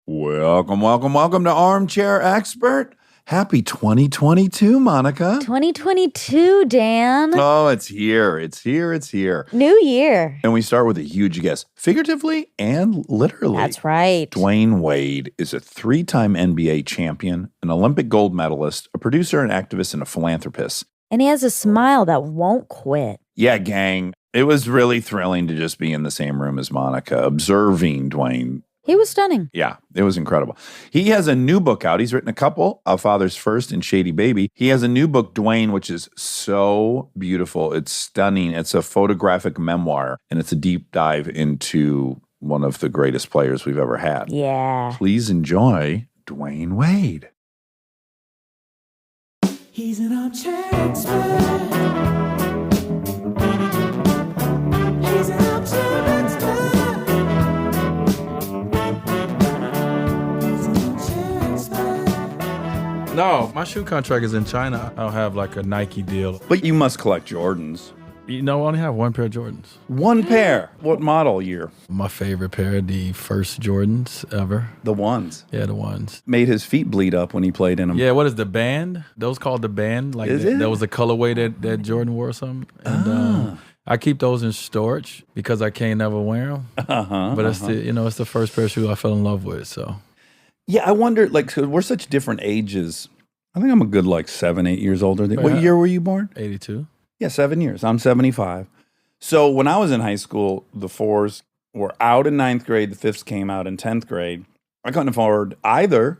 Welcome to Armchair Expert. Happy 2022, Monica. 2022, Dan. Oh, it's here. It's here. New year. And we start with a huge guess, figuratively and literally. That's right. Dwyane Wade is a 3-time NBA champion, an Olympic gold medalist, a producer, an activist, and a philanthropist. And he has a smile that won't quit. Yeah, gang. It was really thrilling to just be in the same room as Monica, observing Dwyane. He was stunning. Yeah, it was incredible. He has a new book out. He's written a couple, A Father's First and Shady Baby. He has a new book, Dwyane, which is so beautiful. It's stunning. It's a photographic memoir, and it's a deep dive into one of the greatest players we've ever had. Yeah. Please enjoy Dwyane Wade. He's an armchair expert. He's an armchair expert. No, my shoe contract is in China. I don't have like a Nike deal. But you must collect Jordans. You know, I only have one pair of Jordans. One pair. What model year? My favorite pair, the first Jordans ever. The ones. Yeah, the ones. Made his feet bleed up when he played in them. Yeah, what is the band? Those called the band. Like Is it? That was the colorway that Jordan wore or something. And I keep those in storage because I can't never wear them. But it's it's the first pair of shoes I fell in love with. So Yeah, I wonder, so we're such different ages. I think I'm a good, 7, 8 years older than What Yeah. year were you born? 82. Yeah, 7 years. I'm 75. So when I was in high school, the 4s were out in 9th grade. The 5s came out in 10th grade. I couldn't afford either.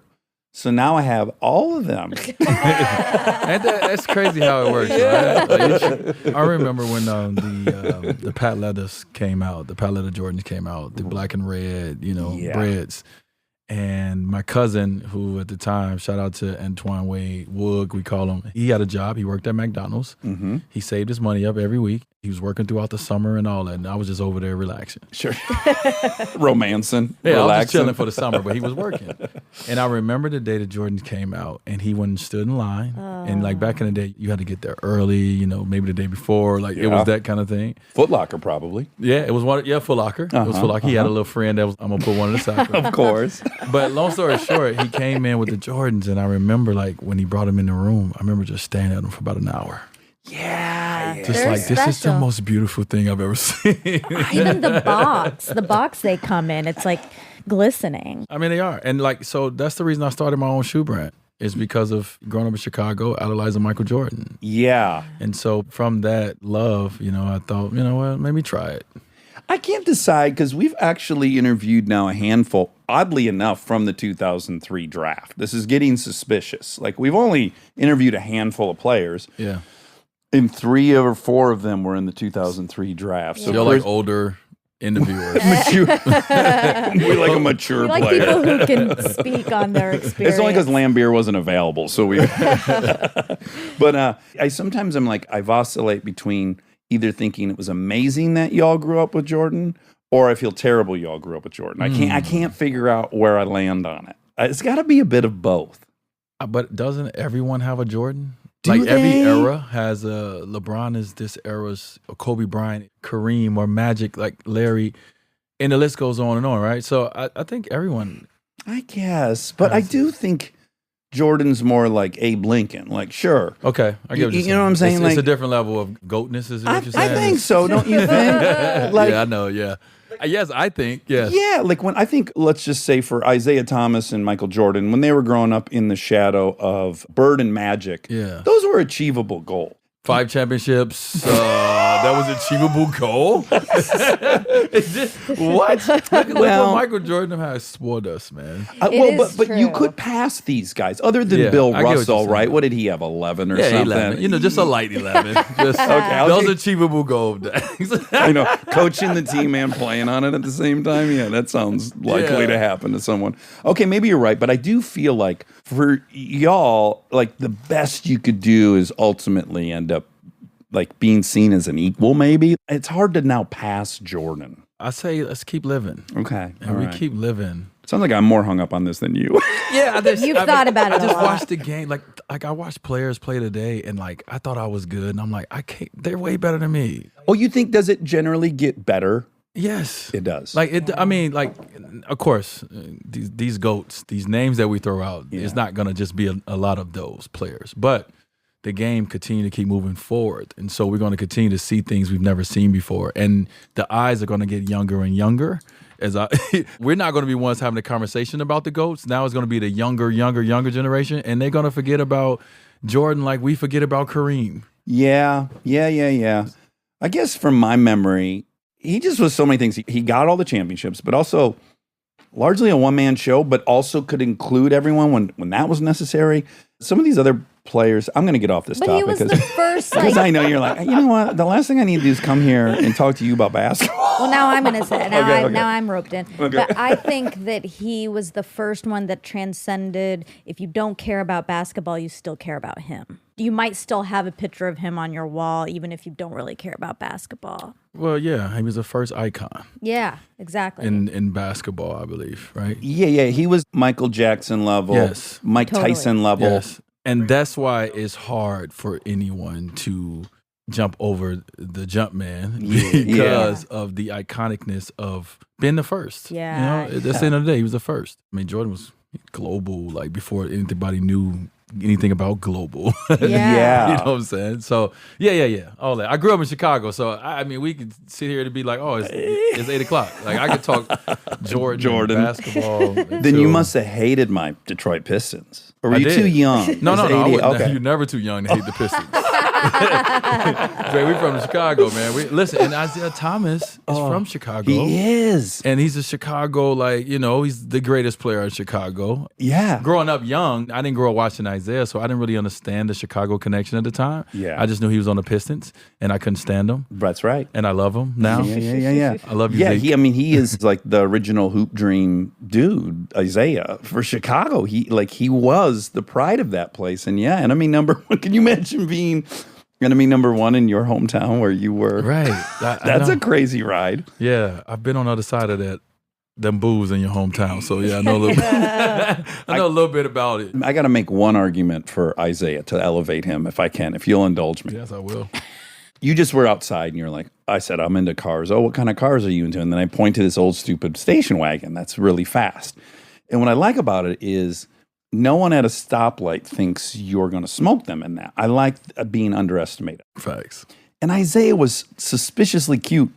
So now I have all of them. And that's crazy how it works, right? Like, I remember when the Pat Leathers came out, the Pat Leather Jordans came out, the black and red, Yeah. breads. And my cousin, who at the time, shout out to Dwyane Wade, Woog, we call him, he had a job. He worked at McDonald's. Mm-hmm. He saved his money up every week. He was working throughout the summer and all that. And I was just over there relaxing. Sure. Romancing. Yeah, I was just relaxing. chilling for the summer, but he was working. And I remember the day the Jordans came out, and he went and stood in line. And back in the day, you had to get there early, maybe the day before. It was that kind of thing. Foot Locker, probably. Yeah, it was one. Yeah, Foot Locker. It was Foot Locker. He had a little friend that was. I'm gonna put one in the side. Of course. But long story short, he came in with the Jordans, and I remember when he brought them in the room, I remember just staring at them for about an hour. Yeah. Just They're this is the special. most beautiful thing I've ever seen. Even the box they come in, it's glistening. I mean, they are, and so that's the reason I started my own shoe brand. Is because of growing up in Chicago, idolizing Michael Jordan. Yeah. And so from that love, I thought, what, maybe try it. I can't decide because we've actually interviewed now a handful, oddly enough, from the 2003 draft. This is getting suspicious. We've only interviewed a handful of players, Yeah. and 3 or 4 of them were in the 2003 draft. So So you're Chris- older interviewers. mature. We like a mature We like player. people who can speak on their experience. It's only because Lambier wasn't available, so we. But I sometimes I vacillate between either thinking it was amazing that y'all grew up with Jordan, or I feel terrible y'all grew up with Jordan. I can't figure out where I land on it. It's got to be a bit of both. But doesn't everyone have a Jordan? Do every they? era has a LeBron is this era's a Kobe Bryant, Kareem, or Magic, like Larry, and the list goes on and on, right? So I think everyone. I guess, but I do think Jordan's more like Abe Lincoln. Sure. Okay, I get what you're saying. You know what I'm saying? It's a different level of goatness, is what you're I saying? think so. Don't you think? Yeah, I know. Yeah. Yes, I think. Yes. Yeah, when I think, let's just say for Isaiah Thomas and Michael Jordan, when they were growing up in the shadow of Bird and Magic, Yeah. those were achievable goals. 5 championships. That was achievable goal. It's just, what? Look at Well- what Michael Jordan has spoiled us, man. It is But you true. could pass these guys, other than Yeah, Bill I get what Russell, you're saying. right? What did he have, 11 or Yeah, something? 11. Just a light 11. Just, I'll those take- achievable goal days. I know, coaching the team and playing on it at the same time. Yeah, that sounds likely Yeah. to happen to someone. Okay, maybe you're right, but I do feel like for y'all, the best you could do is ultimately end up being seen as an equal. Maybe it's hard to now pass Jordan. I say let's keep living. Okay, And all we right. keep living. Sounds like I'm more hung up on this than you. Yeah, You've thought about it I a just lot. watched the game. Like I watched players play today, and I thought I was good, and I'm like, I can't. They're way better than me. Oh, you think does it generally get better Yes, It does. Like it. I mean, like, of course, these GOATs, these names that we throw out, it's not gonna just be a lot of those players, but the game continue to keep moving forward, and so we're going to continue to see things we've never seen before, and the eyes are going to get younger and younger. We're not going to be ones having a conversation about the GOATs. Now it's going to be the younger generation, and they're going to forget about Jordan like we forget about Kareem. Yeah. I guess from my memory, he just was so many things. He got all the championships, but also largely a one-man show, but also could include everyone when that was necessary. Some of these other players, I'm going to get off this But topic he was the first. because I know you're like, you know what? The last thing I need to do is come here and talk to you about basketball. Well, now I'm going to say it. Now I'm roped in. Okay. But I think that he was the first one that transcended. If you don't care about basketball, you still care about him. You might still have a picture of him on your wall, even if you don't really care about basketball. Well, yeah, he was the first icon Yeah, exactly. in basketball, I believe, right? Yeah. He was Michael Jackson level, Yes. Mike Totally. Tyson level. Yes. And that's why it's hard for anyone to jump over the jump man because of the iconicness of being the first. Yeah. You know, that's the end of the day. He was the first. I mean, Jordan was global, like before anybody knew anything about global. Yeah. You know what I'm saying? So, yeah. All that. I grew up in Chicago, so I mean, we could sit here to be like, oh, it's 8 o'clock. Like, I could talk Jordan. Basketball. Then you must have hated my Detroit Pistons. Or were I you did. too young? No, It was I 88? wouldn't. Okay. You're never too young to hate the Pistons. Dre, we from Chicago, man. Listen, and Isaiah Thomas is from Chicago. He is. And he's a Chicago, like, you know, he's the greatest player in Chicago. Yeah. Growing up young, I didn't grow up watching Isaiah, so I didn't really understand the Chicago connection at the time. Yeah. I just knew he was on the Pistons, and I couldn't stand him. That's right. And I love him now. Yeah. I love you, Yeah, Zeke. he is like the original hoop dream dude, Isaiah, for Chicago. He was the pride of that place. And yeah, enemy number one. Can you imagine being enemy number one in your hometown where you were? Right. That's a crazy ride. Yeah, I've been on the other side of that. Them booze in your hometown. So yeah, I know a little bit. I know a little bit about it. I got to make one argument for Isaiah to elevate him if I can, if you'll indulge me. Yes, I will. You just were outside and you're like, I said, I'm into cars. Oh, what kind of cars are you into? And then I point to this old stupid station wagon that's really fast. And what I like about it is no one at a stoplight thinks you're going to smoke them in that. I like being underestimated. Facts. And Isaiah was suspiciously cute.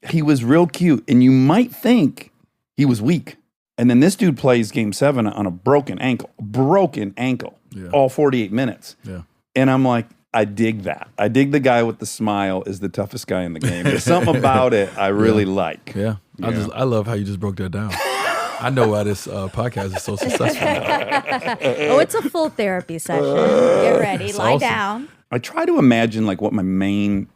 He was real cute. And you might think he was weak. And then this dude plays game 7 on a broken ankle, Yeah. all 48 minutes. Yeah. And I'm like, I dig that. I dig the guy with the smile is the toughest guy in the game. There's something about it I really like. Yeah. I love how you just broke that down. I know why this podcast is so successful. Oh, it's a full therapy session. Get ready. That's Lie awesome. down. I try to imagine like what my main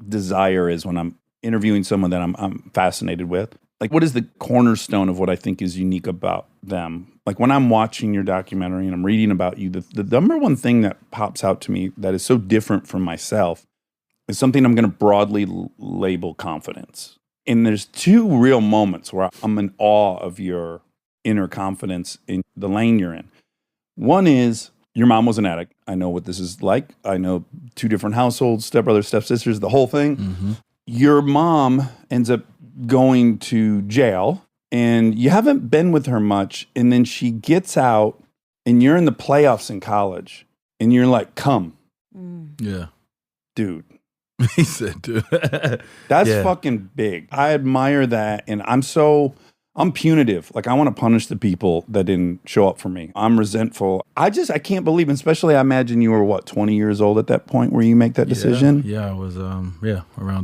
desire is when I'm interviewing someone that I'm fascinated with. Like, what is the cornerstone of what I think is unique about them? Like, when I'm watching your documentary and I'm reading about you, the number one thing that pops out to me that is so different from myself is something I'm going to broadly label confidence. And there's 2 real moments where I'm in awe of your inner confidence in the lane you're in. One is your mom was an addict. I know what this is like. I know 2 different households, stepbrothers, stepsisters, the whole thing. Mm-hmm. Your mom ends up going to jail and you haven't been with her much. And then she gets out and you're in the playoffs in college and you're like, come, Yeah. dude. He said, dude. That's Yeah. fucking big. I admire that. And I'm punitive. Like, I want to punish the people that didn't show up for me. I'm resentful. I can't believe, especially I imagine you were 20 years old at that point where you make that decision. Yeah, I was, around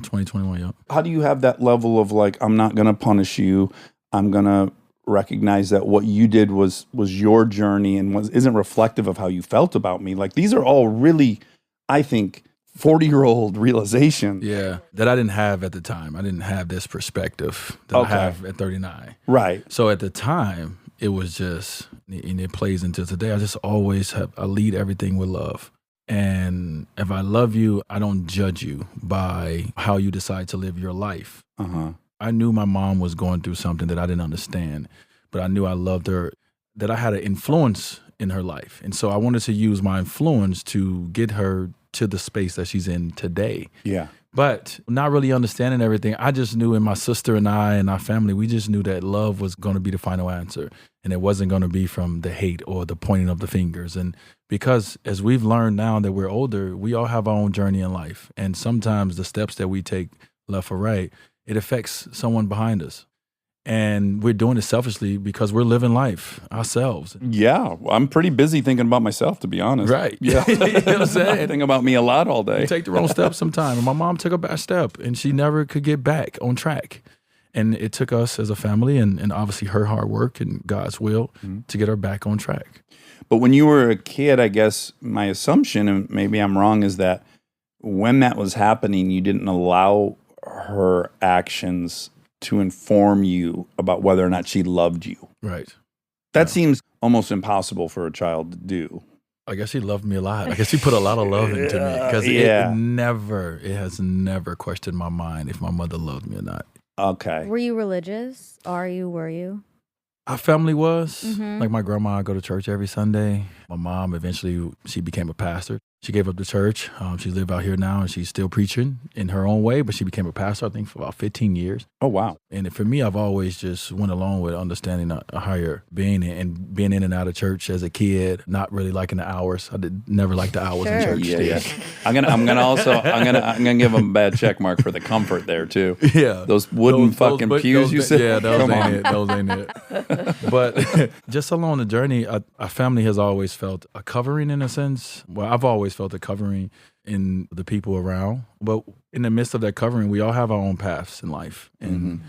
2021, yep. How do you have that level of like, I'm not going to punish you. I'm going to recognize that what you did was your journey and isn't reflective of how you felt about me. Like, these are all really, I think, 40-year-old realization. Yeah, that I didn't have at the time. I didn't have this perspective that I have at 39. Right. So at the time, it was just, and it plays into today, I just always I lead everything with love. And if I love you, I don't judge you by how you decide to live your life. Uh-huh. I knew my mom was going through something that I didn't understand, but I knew I loved her, that I had an influence in her life. And so I wanted to use my influence to get her to the space that she's in today. Yeah. But not really understanding everything, I just knew, and my sister and I and our family, we just knew that love was going to be the final answer. And it wasn't going to be from the hate or the pointing of the fingers. And because as we've learned now that we're older, we all have our own journey in life. And sometimes the steps that we take left or right, it affects someone behind us. And we're doing it selfishly because we're living life ourselves. Yeah, I'm pretty busy thinking about myself, to be honest. Right. Yeah. You know what I'm saying? I think about me a lot all day. You take the wrong step sometime. And my mom took a bad step and she never could get back on track. And it took us as a family and obviously her hard work and God's will to get her back on track. But when you were a kid, I guess my assumption, and maybe I'm wrong, is that when that was happening, you didn't allow her actions to inform you about whether or not she loved you. Right. That seems almost impossible for a child to do. I guess she loved me a lot. I guess she put a lot of love into me because it has never questioned my mind if my mother loved me or not. Okay. Were you religious? Were you? Our family was. Like my grandma would go to church every Sunday. My mom, eventually, she became a pastor. She gave up the church. She lives out here now, and she's still preaching in her own way, but she became a pastor, I think, for about 15 years. Oh, wow. And for me, I've always just went along with understanding a higher being and being in and out of church as a kid, not really liking the hours. I never liked the hours in church. Yeah. I'm gonna give them a bad check mark for the comfort there too. Yeah. Those wooden fucking pews you said. Yeah, those Come ain't on. it. Those ain't it. But just along the journey, our family has always felt a covering in a sense. Well, I've always felt a covering in the people around. But in the midst of that covering, we all have our own paths in life. And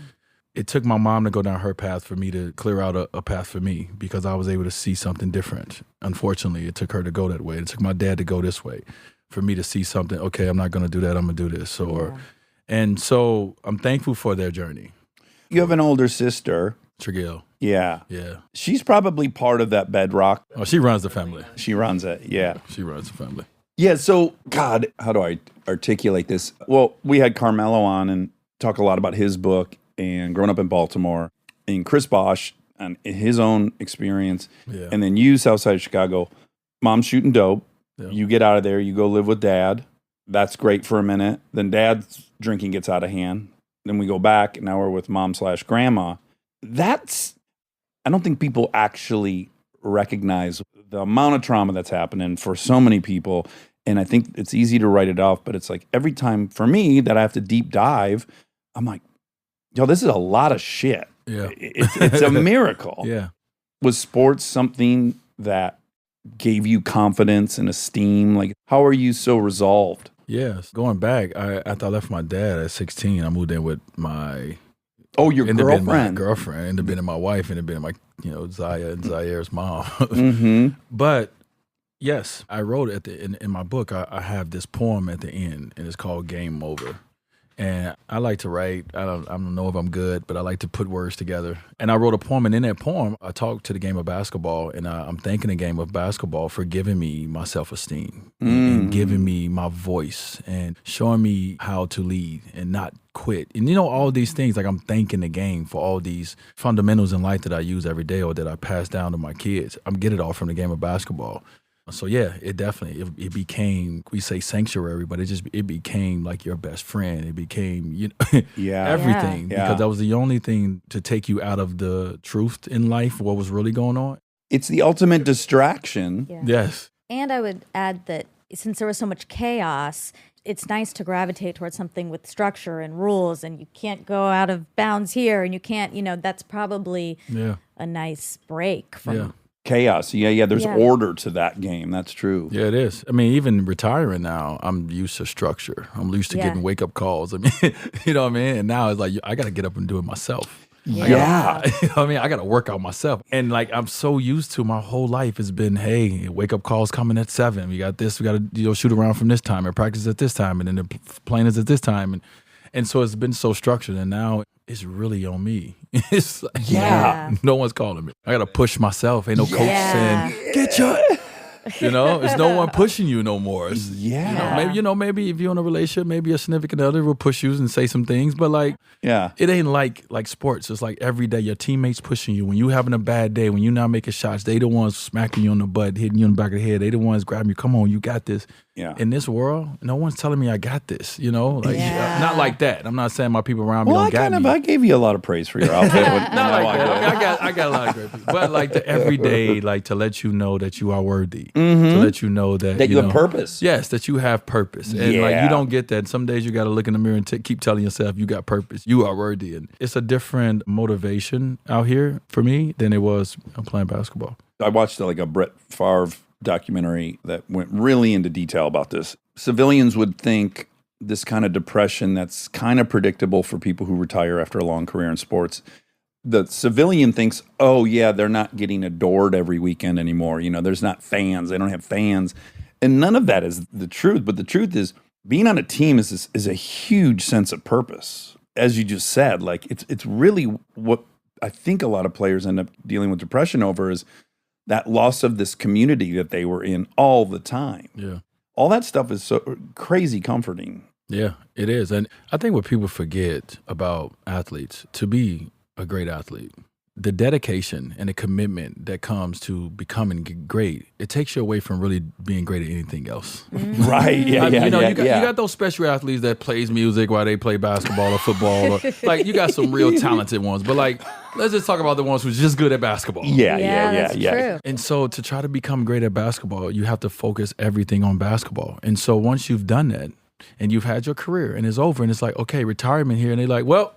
it took my mom to go down her path for me to clear out a path for me because I was able to see something different. Unfortunately, it took her to go that way. It took my dad to go this way for me to see something. Okay, I'm not going to do that. I'm going to do this. And so I'm thankful for their journey. You have an older sister. Trigil. Yeah. Yeah. She's probably part of that bedrock. Oh, she runs the family. She runs it. Yeah. She runs the family. Yeah. So, God, how do I articulate this? Well, we had Carmelo on and talk a lot about his book and growing up in Baltimore, and Chris Bosch and his own experience. Yeah. And then you, Southside Chicago, mom's shooting dope. Yeah. You get out of there. You go live with dad. That's great for a minute. Then dad's drinking gets out of hand. Then we go back. And now we're with mom/grandma. I don't think people actually recognize the amount of trauma that's happening for so many people. And I think it's easy to write it off, but it's like every time for me that I have to deep dive, I'm like, yo, this is a lot of shit. Yeah. It's a miracle. Yeah. Was sports something that gave you confidence and esteem? Like, how are you so resolved? Yes. Going back, after I left my dad at 16, I moved in with my your ended up being my girlfriend. girlfriend, ended up being my wife, ended up being my, Zaya and Zaire's mom. Mm-hmm. But yes, I wrote it in my book. I have this poem at the end, and it's called Game Over. And I like to write. I don't know if I'm good, but I like to put words together. And I wrote a poem, and in that poem, I talked to the game of basketball, and I'm thanking the game of basketball for giving me my self-esteem and giving me my voice and showing me how to lead and not quit. And all these things, like I'm thanking the game for all these fundamentals in life that I use every day or that I pass down to my kids. I'm getting it all from the game of basketball. So yeah, it definitely, it became, we say sanctuary, but it became like your best friend. It became, everything because that was the only thing to take you out of the truth in life, what was really going on. It's the ultimate distraction. Yeah. Yes. And I would add that since there was so much chaos, it's nice to gravitate towards something with structure and rules, and you can't go out of bounds here, and you can't, that's probably a nice break from Chaos. Yeah. There's order to that game. That's true. Yeah, it is. I mean, even retiring now, I'm used to structure. I'm used to getting wake up calls. I mean, you know what I mean? And now it's like, I got to get up and do it myself. Yeah. You know what I mean? I got to work out myself. And like, I'm so used to my whole life has been, hey, wake up calls coming at 7. We got this. We got to shoot around from this time and practice at this time. And then the plane is at this time. And so it's been so structured. And now it's really on me. It's like, no one's calling me. I got to push myself. Ain't no coach saying, get your... it's no one pushing you no more. It's, maybe if you're in a relationship, maybe a significant other will push you and say some things, but like, it ain't like sports. It's like every day your teammates pushing you. When you having a bad day, when you're not making shots, they the ones smacking you on the butt, hitting you on the back of the head. They the ones grabbing you. Come on, you got this. Yeah. In this world, no one's telling me I got this, like Yeah. not like that. I'm not saying my people around me Well, don't got me. I gave you a lot of praise for your outfit. Not like that. I got a lot of great people. But like the everyday, like to let you know that you are worthy. To let you know that you have purpose. Yes, that you have purpose. And like you don't get that. Some days you got to look in the mirror and keep telling yourself you got purpose. You are worthy. And it's a different motivation out here for me than it was playing basketball. I watched like a Brett Favre documentary that went really into detail about this. Civilians would think this kind of depression that's kind of predictable for people who retire after a long career in sports. The civilian thinks, oh yeah, they're not getting adored every weekend anymore. There's not fans. They don't have fans. And none of that is the truth. But the truth is being on a team is a huge sense of purpose. As you just said, like it's really what I think a lot of players end up dealing with depression over is that loss of this community that they were in all the time. Yeah. All that stuff is so crazy comforting. Yeah, it is. And I think what people forget about athletes, to be a great athlete, the dedication and the commitment that comes to becoming great, it takes you away from really being great at anything else. Right. Yeah. You got those special athletes that plays music while they play basketball or football. Or, like you got some real talented ones. But like, let's just talk about the ones who's just good at basketball. That's true. And so to try to become great at basketball, you have to focus everything on basketball. And so once you've done that and you've had your career and it's over and it's like, okay, retirement here. And they're like, well,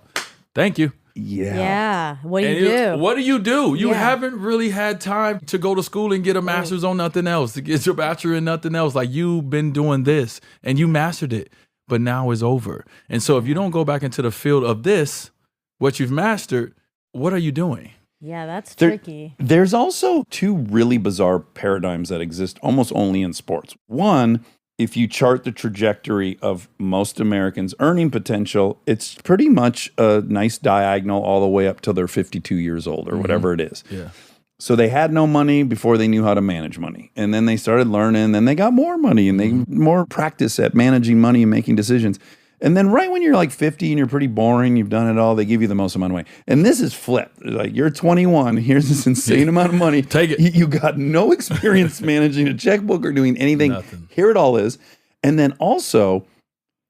thank you. Yeah. What do And you do? What do you do? You Yeah. haven't really had time to go to school and get a master's on nothing else, to get your bachelor in nothing else. Like you've been doing this and you mastered it, but now it's over. And so if you don't go back into the field of this, what you've mastered, what are you doing? Yeah, that's tricky. There's also two really bizarre paradigms that exist almost only in sports. One, if you chart the trajectory of most Americans' earning potential, it's pretty much a nice diagonal all the way up till they're 52 years old or whatever it is. Yeah. So they had no money before they knew how to manage money. And then they started learning, then they got more money and they more practice at managing money and making decisions. And then right when you're like 50 and you're pretty boring, you've done it all, they give you the most amount of money. And this is flipped. Like you're 21, here's this insane amount of money. Take it. You got no experience managing a checkbook or doing anything. Nothing. Here it all is. And then also,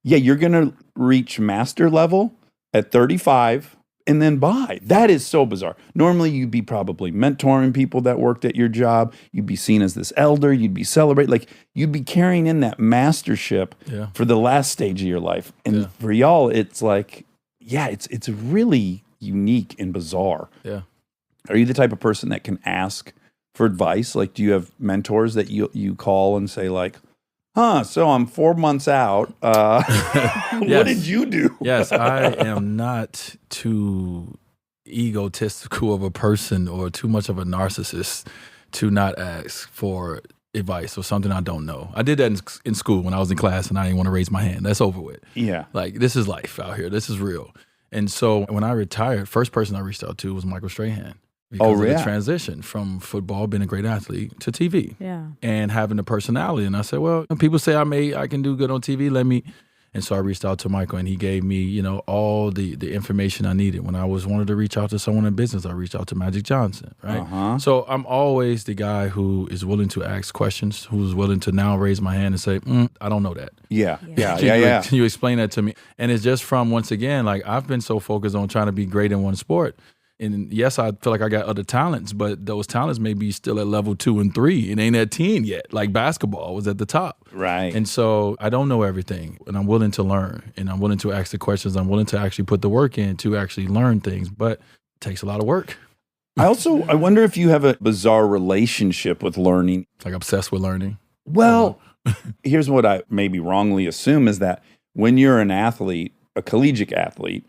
you're going to reach master level at 35 and then bye. That is so bizarre. Normally, you'd be probably mentoring people that worked at your job. You'd be seen as this elder. You'd be celebrated. Like, you'd be carrying in that mastership for the last stage of your life. And for y'all, it's like, it's really unique and bizarre. Yeah. Are you the type of person that can ask for advice? Like, do you have mentors that you call and say, like, so I'm 4 months out. What did you do? Yes, I am not too egotistical of a person or too much of a narcissist to not ask for advice or something I don't know. I did that in school when I was in class and I didn't want to raise my hand. That's over with. Yeah. Like, this is life out here. This is real. And so when I retired, first person I reached out to was Michael Strahan. Because of the transition from football, being a great athlete, to TV. Yeah. And having the personality. And I said, well, people say I can do good on TV. Let me. And so I reached out to Michael and he gave me, all the information I needed. When I wanted to reach out to someone in business, I reached out to Magic Johnson, right? So I'm always the guy who is willing to ask questions, who's willing to now raise my hand and say, I don't know that. Yeah. Can you explain that to me? And it's just from, once again, like I've been so focused on trying to be great in one sport. And yes, I feel like I got other talents, but those talents may be still at level 2 and 3. It ain't at 10 yet. Like basketball was at the top. Right. And so I don't know everything, and I'm willing to learn, and I'm willing to ask the questions. I'm willing to actually put the work in to actually learn things, but it takes a lot of work. I wonder if you have a bizarre relationship with learning. Like obsessed with learning. Well, here's what I maybe wrongly assume is that when you're an athlete, a collegiate athlete,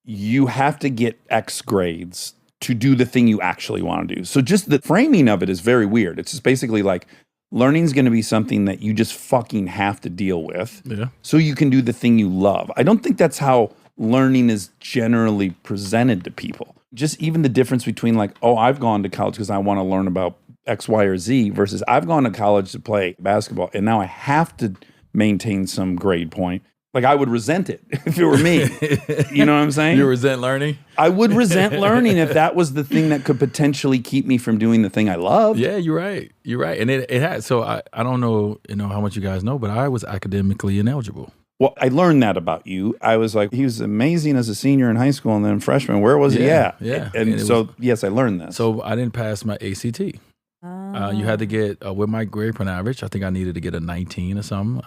you have to get X grades to do the thing you actually want to do. So just the framing of it is very weird. It's just basically like learning is going to be something that you just fucking have to deal with so you can do the thing you love. I don't think that's how learning is generally presented to people. Just even the difference between like, oh, I've gone to college because I want to learn about X, Y, or Z versus I've gone to college to play basketball and now I have to maintain some grade point. Like I would resent it if it were me. You know what I'm saying? You resent learning? I would resent learning if that was the thing that could potentially keep me from doing the thing I love. Yeah, you're right. You're right. And it had, so I don't know, how much you guys know, but I was academically ineligible. Well, I learned that about you. I was like, he was amazing as a senior in high school and then freshman. Where was he at? Yeah. And so, yes, I learned this. So I didn't pass my ACT. You had to get, with my grade point average, I think I needed to get a 19 or something.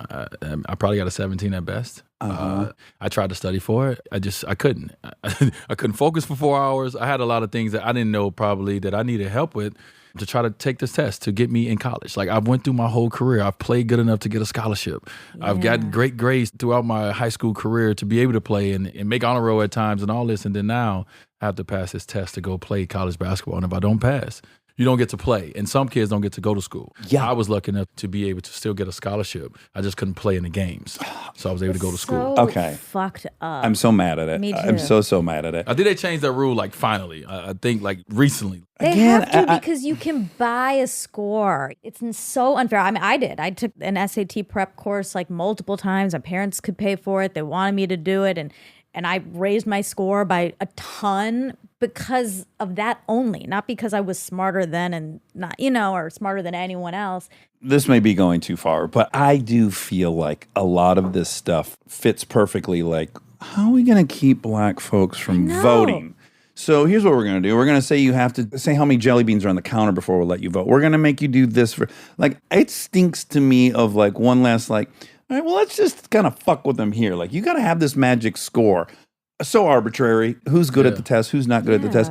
I probably got a 17 at best. I tried to study for it. I couldn't. I couldn't focus for 4 hours. I had a lot of things that I didn't know probably that I needed help with to try to take this test to get me in college. Like I went through my whole career. I've played good enough to get a scholarship. I've got great grades throughout my high school career to be able to play and make honor roll at times and all this. And then now I have to pass this test to go play college basketball. And if I don't pass, you don't get to play. And some kids don't get to go to school. Yeah. I was lucky enough to be able to still get a scholarship. I just couldn't play in the games. So I was able to go to school. Okay. Fucked up. I'm so mad at it. Me too. I'm so mad at it. I think they changed that rule like finally. I think like recently. They Again, have to because you can buy a score. It's so unfair. I mean, I did. I took an SAT prep course like multiple times. My parents could pay for it. They wanted me to do it. And I raised my score by a ton because of that only, not because I was smarter than and not, or smarter than anyone else. This may be going too far, but I do feel like a lot of this stuff fits perfectly. Like, how are we going to keep black folks from voting? So here's what we're going to do. We're going to say you have to say how many jelly beans are on the counter before we'll let you vote. We're going to make you do this for, like, it stinks to me of like one last, like, all right, well, let's just kind of fuck with them here. Like, you got to have this magic score. So arbitrary. Who's good at the test? Who's not good at the test?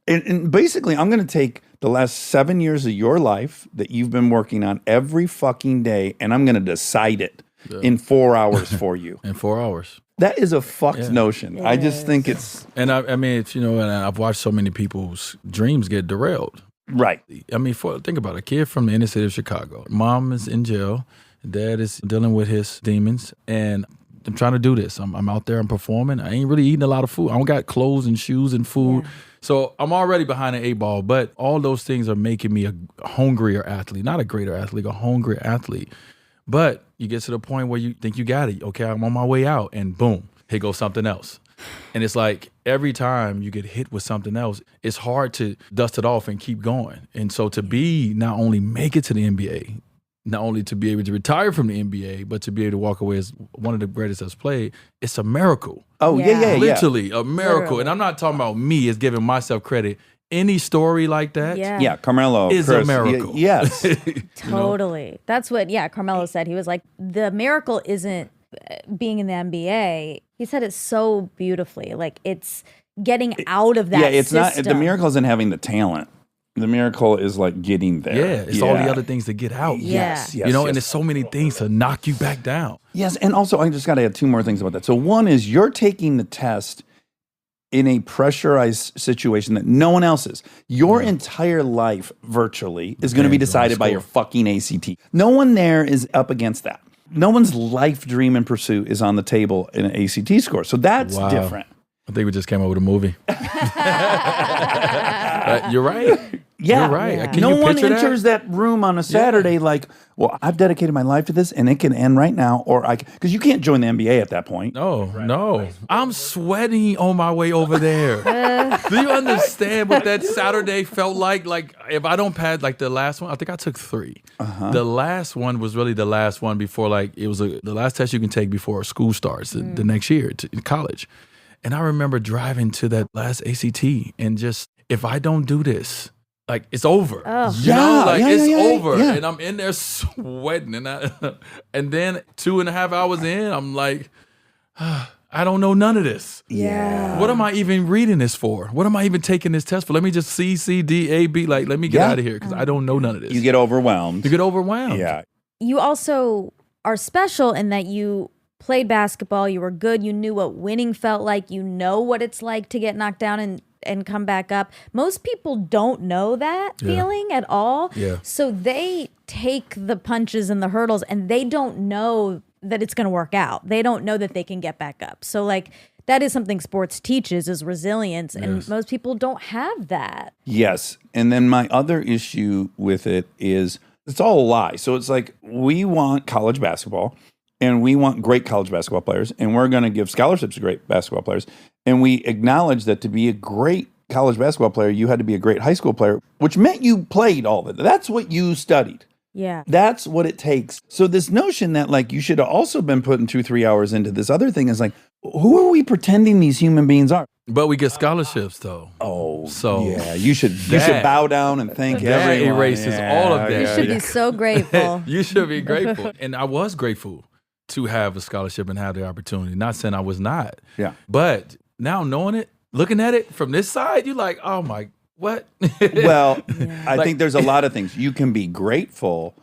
And basically, I'm going to take the last 7 years of your life that you've been working on every fucking day, and I'm going to decide it in 4 hours for you. In 4 hours. That is a fucked notion. I just think it's... And I mean, it's, and I've watched so many people's dreams get derailed. Right. I mean, think about it. A kid from the inner city of Chicago. Mom is in jail. Dad is dealing with his demons. And I'm trying to do this. I'm out there. I'm performing. I ain't really eating a lot of food. I don't got clothes and shoes and food. Yeah. So I'm already behind an 8-ball. But all those things are making me a hungrier athlete. Not a greater athlete, a hungrier athlete. But you get to the point where you think you got it. Okay, I'm on my way out. And boom, here goes something else. And it's like every time you get hit with something else, it's hard to dust it off and keep going. And so to be not only make it to the NBA, not only to be able to retire from the NBA, but to be able to walk away as one of the greatest that's played, it's a miracle. Oh, yeah. Literally a miracle. Literally. And I'm not talking about me as giving myself credit. Any story like that Carmelo is Chris, a miracle. Yes. Totally. That's what, Carmelo said. He was like, the miracle isn't being in the NBA. He said it so beautifully. Like, it's getting out of that it's system. not, the miracle isn't having the talent. The miracle is like getting there. Yeah, it's all the other things to get out. Yes. And there's so many things to knock you back down. Yes, and also I just got to add 2 more things about that. So one is you're taking the test in a pressurized situation that no one else is. Your entire life virtually is going to be decided by your fucking ACT. No one there is up against that. No one's life dream and pursuit is on the table in an ACT score. So that's different. I think we just came up with a movie. You're right. Yeah. You're right. Yeah. No one enters that room on a Saturday like, well, I've dedicated my life to this and it can end right now, or because you can't join the NBA at that point. No. I'm sweating on my way over there. Do you understand what that Saturday felt like? Like, if I don't pass, like the last one, I think I took 3. The last one was really the last one before, like, it was the last test you can take before school starts the next year in college. And I remember driving to that last ACT and just, if I don't do this, like, it's over. Oh. It's over. Yeah. And I'm in there sweating. And then 2.5 hours in, I'm like, I don't know none of this. Yeah. What am I even reading this for? What am I even taking this test for? Let me just C, D, A, B. Like, let me get out of here because I don't know none of this. You get overwhelmed. Yeah. You also are special in that you played basketball, you were good, you knew what winning felt like, you know what it's like to get knocked down and come back up. Most people don't know that feeling at all. Yeah. So they take the punches and the hurdles and they don't know that it's going to work out. They don't know that they can get back up. So like that is something sports teaches is resilience. And most people don't have that. Yes. And then my other issue with it is it's all a lie. So it's like we want college basketball. and we want great college basketball players, and we're going to give scholarships to great basketball players. And we acknowledge that to be a great college basketball player, you had to be a great high school player, which meant you played all of it. That's what you studied. Yeah. That's what it takes. So this notion that like you should have also been putting 2-3 hours into this other thing is like, who are we pretending these human beings are? But we get scholarships though. Oh, So yeah, you should bow down and thank that everyone. erases all of that. You should be so grateful. You should be grateful. And I was grateful to have a scholarship and have the opportunity. Not saying I was not. Yeah. But now knowing it, looking at it from this side, you're like, oh my, what? Well, I Like- think there's a lot of things. You can be grateful,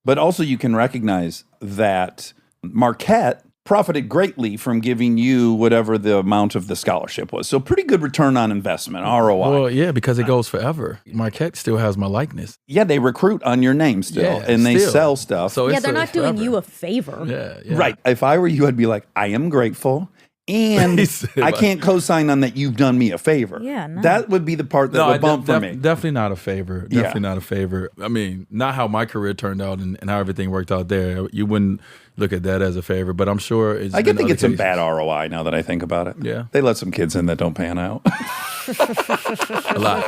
but also you can recognize that Marquette profited greatly from giving you whatever the amount of the scholarship was. So pretty good return on investment, ROI. Well, yeah, because it goes forever. Marquette still has my likeness. Yeah, they recruit on your name still, Yeah, and they still. sell stuff. So Yeah, it's they're not doing forever. you a favor. Yeah. Right. If I were you, I'd be like, I am grateful. And He said, I can't co-sign on that you've done me a favor. Yeah, no. That would be the part that would bump for me. Definitely not a favor. Yeah. Definitely not a favor. I mean, not how my career turned out and how everything worked out there. You wouldn't look at that as a favor, but I'm sure it's I been get to other get some cases. bad ROI now that I think about it. Yeah. They let some kids in that don't pan out. A lot.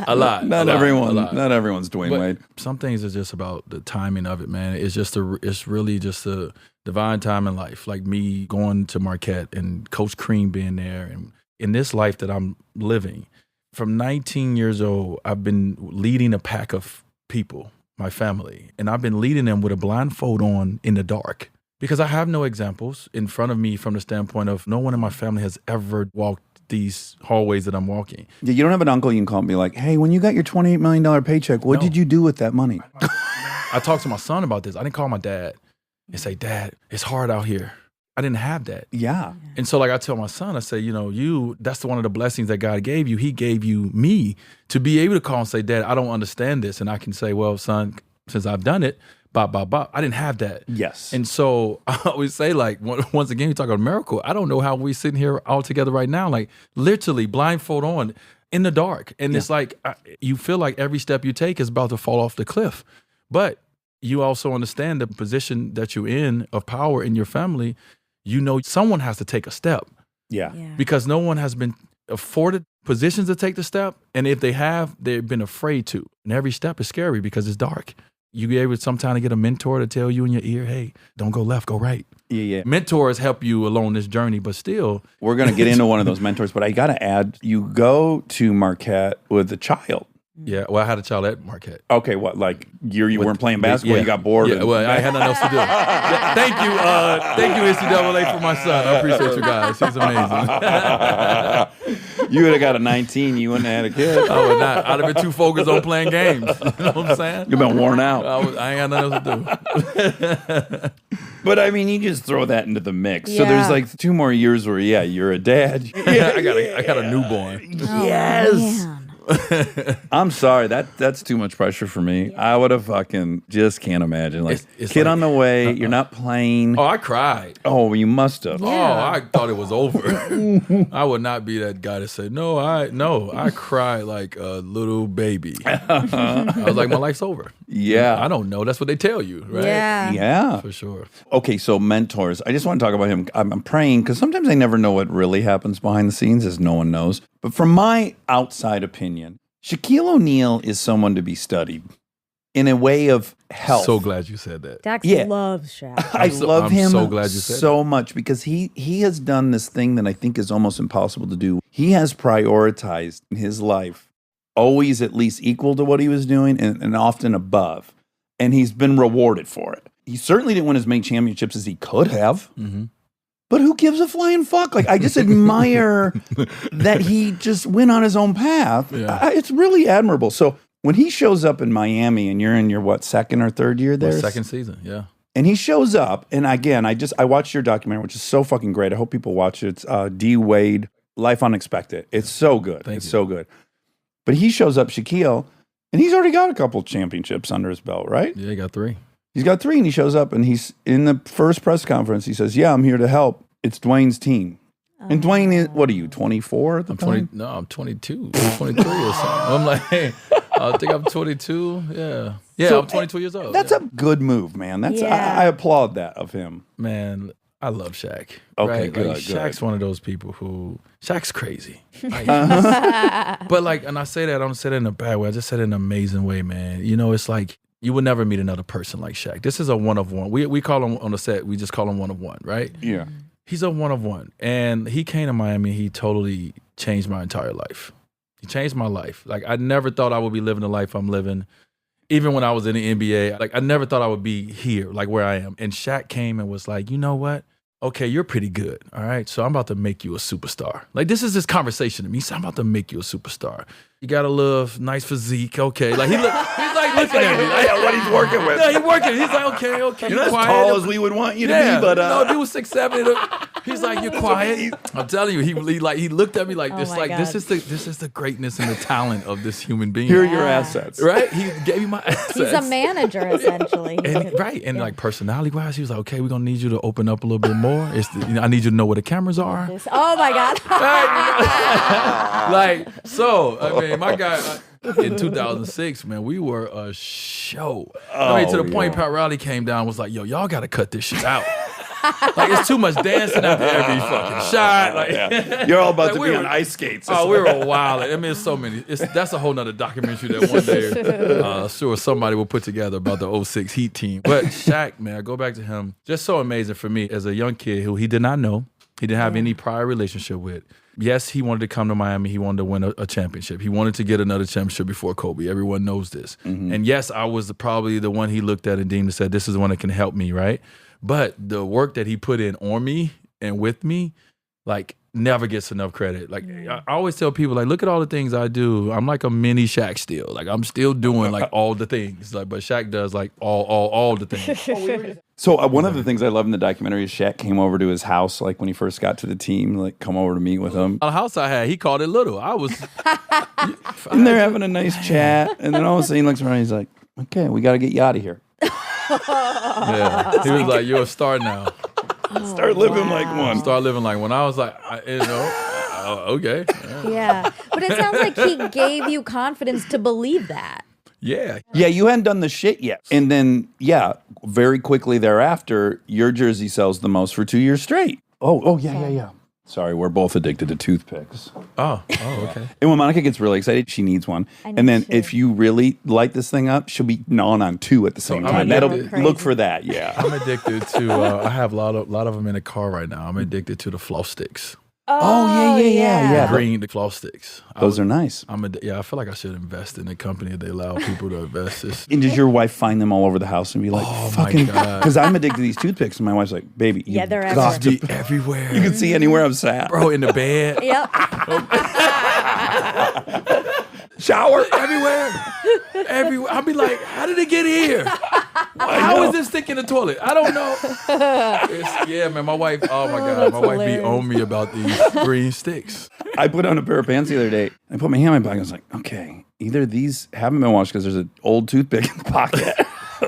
A lot. Not A lot. everyone. A lot. Not everyone's Dwyane But Wade. some things are just about the timing of it, man. It's really just a divine time in life. Like me going to Marquette and Coach Cream being there, and in this life that I'm living, from 19 years old, I've been leading a pack of people, my family, and I've been leading them with a blindfold on in the dark because I have no examples in front of me from the standpoint of no one in my family has ever walked these hallways that I'm walking. Yeah, you don't have an uncle you can call and be like, hey, when you got your $28 million paycheck, what No. did you do with that money? I talked to my son about this. I didn't call my dad and say, Dad, it's hard out here. I didn't have that. Yeah. And so like I tell my son, I say, that's one of the blessings that God gave you. He gave you me to be able to call and say, Dad, I don't understand this. And I can say, well, son, since I've done it, bop, bop, bop. I didn't have that. Yes. And so I always say, like, once again, you talk about a miracle. I don't know how we sitting here all together right now, like literally blindfold on in the dark. And it's like, you feel like every step you take is about to fall off the cliff. But you also understand the position that you're in of power in your family. You know, someone has to take a step yeah. Yeah. because no one has been afforded positions to take the step. And if they have, they've been afraid to. And every step is scary because it's dark. You be able sometimes to get a mentor to tell you in your ear, hey, don't go left, go right. Yeah. Mentors help you along this journey, but still. We're going to get into one of those mentors, but I got to add, you go to Marquette with a child. Yeah, well, I had a child at Marquette. Okay, what, like you weren't playing basketball, Yeah. you got bored? Yeah, well, I had nothing else to do. Yeah, thank you, NCAA for my son. I appreciate you guys. He's amazing. You would have got a 19, you wouldn't have had a kid. I would not. I'd have been too focused on playing games. You know what I'm saying? You've been worn out. I ain't had nothing else to do. But I mean, you just throw that into the mix. So Yeah. there's like 2 more years where, you're a dad. I got a newborn. Oh, Yes. man. I'm sorry, that's too much pressure for me. I would have fucking just can't imagine. Like, It's kid like- on the way, you're not playing. Oh, I cried. Oh, you must have. Oh, I thought it was over. I would not be that guy to say, no, I cried like a little baby. I was like, my life's over. Yeah. I don't know. That's what they tell you, right? Yeah. Yeah. For sure. Okay, so mentors. I just want to talk about him. I'm praying because sometimes I never know what really happens behind the scenes, as no one knows. But from my outside opinion, Shaquille O'Neal is someone to be studied in a way of health. So glad you said that. Dax Yeah. loves Shaq. I love I'm him so glad you said so much because he has done this thing that I think is almost impossible to do. He has prioritized in his life always at least equal to what he was doing and often above. And he's been rewarded for it. He certainly didn't win as many championships as he could have. Mm-hmm. But who gives a flying fuck? Like, I just admire that he just went on his own path. Yeah. It's really admirable. So when he shows up in Miami and you're in your, second or third year there? Second season, yeah. And he shows up, and again, I watched your documentary, which is so fucking great. I hope people watch it. It's D. Wade, Life Unexpected. It's so good. Thank It's you. so good. But he shows up, Shaquille, and he's already got a couple championships under his belt, right? Yeah, you got 3. He's got 3, and he shows up, and he's in the first press conference. He says, "Yeah, I'm here to help. It's Dwyane's team." And Dwyane is, what are you, 24 at the I'm time? 20. No, I'm 22, 23 or something. I'm like, I think I'm 22. Yeah, So, I'm 22 years old. That's yeah. a good move, man. That's Yeah. I applaud that of him. Man, I love Shaq. Okay, right? good, Like, good. Shaq's one of those people who Shaq's crazy. Like, but like, and I say that I don't say that in a bad way. I just said it in an amazing way, man. You know, it's like you would never meet another person like Shaq. This is a one of one. We call him on the set. We just call him one of one, right? Yeah. He's a one of one, and he came to Miami. He totally changed my entire life. He changed my life. Like I never thought I would be living the life I'm living. Even when I was in the NBA, like I never thought I would be here, like where I am. And Shaq came and was like, you know what? Okay, you're pretty good. All right. So I'm about to make you a superstar. Like this is this conversation to me. He said, I'm about to make you a superstar. You got a little nice physique. Okay. Like he's like looking at me. Like, what he's working with. no, he's working. He's like, okay. You're not as quiet. tall as we would want you to be, but no, dude was 6'7". He's like, you're quiet. I'm telling you, he looked at me like Oh this. my Like God. this is the greatness and the talent of this human being. here are your assets. Right? He gave me my assets. He's a manager, essentially. And like personality wise, he was like, okay, we're gonna need you to open up a little bit more. I need you to know where the cameras are. Oh my God. Like, so I mean, my guy in 2006, man, we were a show. I mean, to the point Pat Riley came down and was like, yo, y'all gotta cut this shit out. Like it's too much dancing after every fucking shot. Like, You're all about Like, to we be were- on ice skates. Oh, we were wild. I mean, it's so many. That's a whole nother documentary that one day, sure, somebody will put together about the 06 Heat team. But Shaq, man, I go back to him. Just so amazing for me as a young kid who he did not know, he didn't have any prior relationship with. Yes, he wanted to come to Miami. He wanted to win a championship. He wanted to get another championship before Kobe. Everyone knows this. And yes, I was probably the one he looked at and deemed and said, this is the one that can help me, right? But the work that he put in on me and with me, like, never gets enough credit. Like, I always tell people, like, look at all the things I do. I'm like a mini Shaq still. Like, I'm still doing, like, all the things. Like, but Shaq does, like, all the things. So one of the things I love in the documentary is Shaq came over to his house, like when he first got to the team, like come over to meet with him. The house I had, he called it little. I was... And they're having a nice chat. And then all of a sudden he looks around and he's like, okay, we got to get you out of here. Yeah. He was like, you're a star now. Start living like one. Start living like one. I was like, okay. Yeah. But it sounds like he gave you confidence to believe that. Yeah. Yeah, you hadn't done the shit yet. And then, yeah, very quickly thereafter, your jersey sells the most for 2 years straight. Oh, yeah. Sorry, we're both addicted to toothpicks. Oh, okay. And when Monica gets really excited, she needs one. I need And then two. if you really light this thing up, she'll be gnawing on two at the same I'm time. That'll addicted. look for that, yeah. I'm addicted to, I have a lot of them in the car right now. I'm addicted to the floss sticks. Oh, yeah. Green the floss sticks. Those are nice. I feel like I should invest in a company that they allow people to invest. And does your wife find them all over the house and be like, Oh, my fucking, God. because I'm addicted to these toothpicks. And my wife's like, baby, you Yeah, they're got to, Be everywhere. you can see anywhere I'm sat. Bro, in the bed. Yep. Shower. Everywhere. I'll be like, how did it get here? How is this stick in the toilet? I don't know. Yeah, man, my wife, oh my God, my wife be hilarious. on me about these green sticks. I put on a pair of pants the other day. I put my hand in my pocket. I was like, okay, either these haven't been washed because there's an old toothpick in the pocket,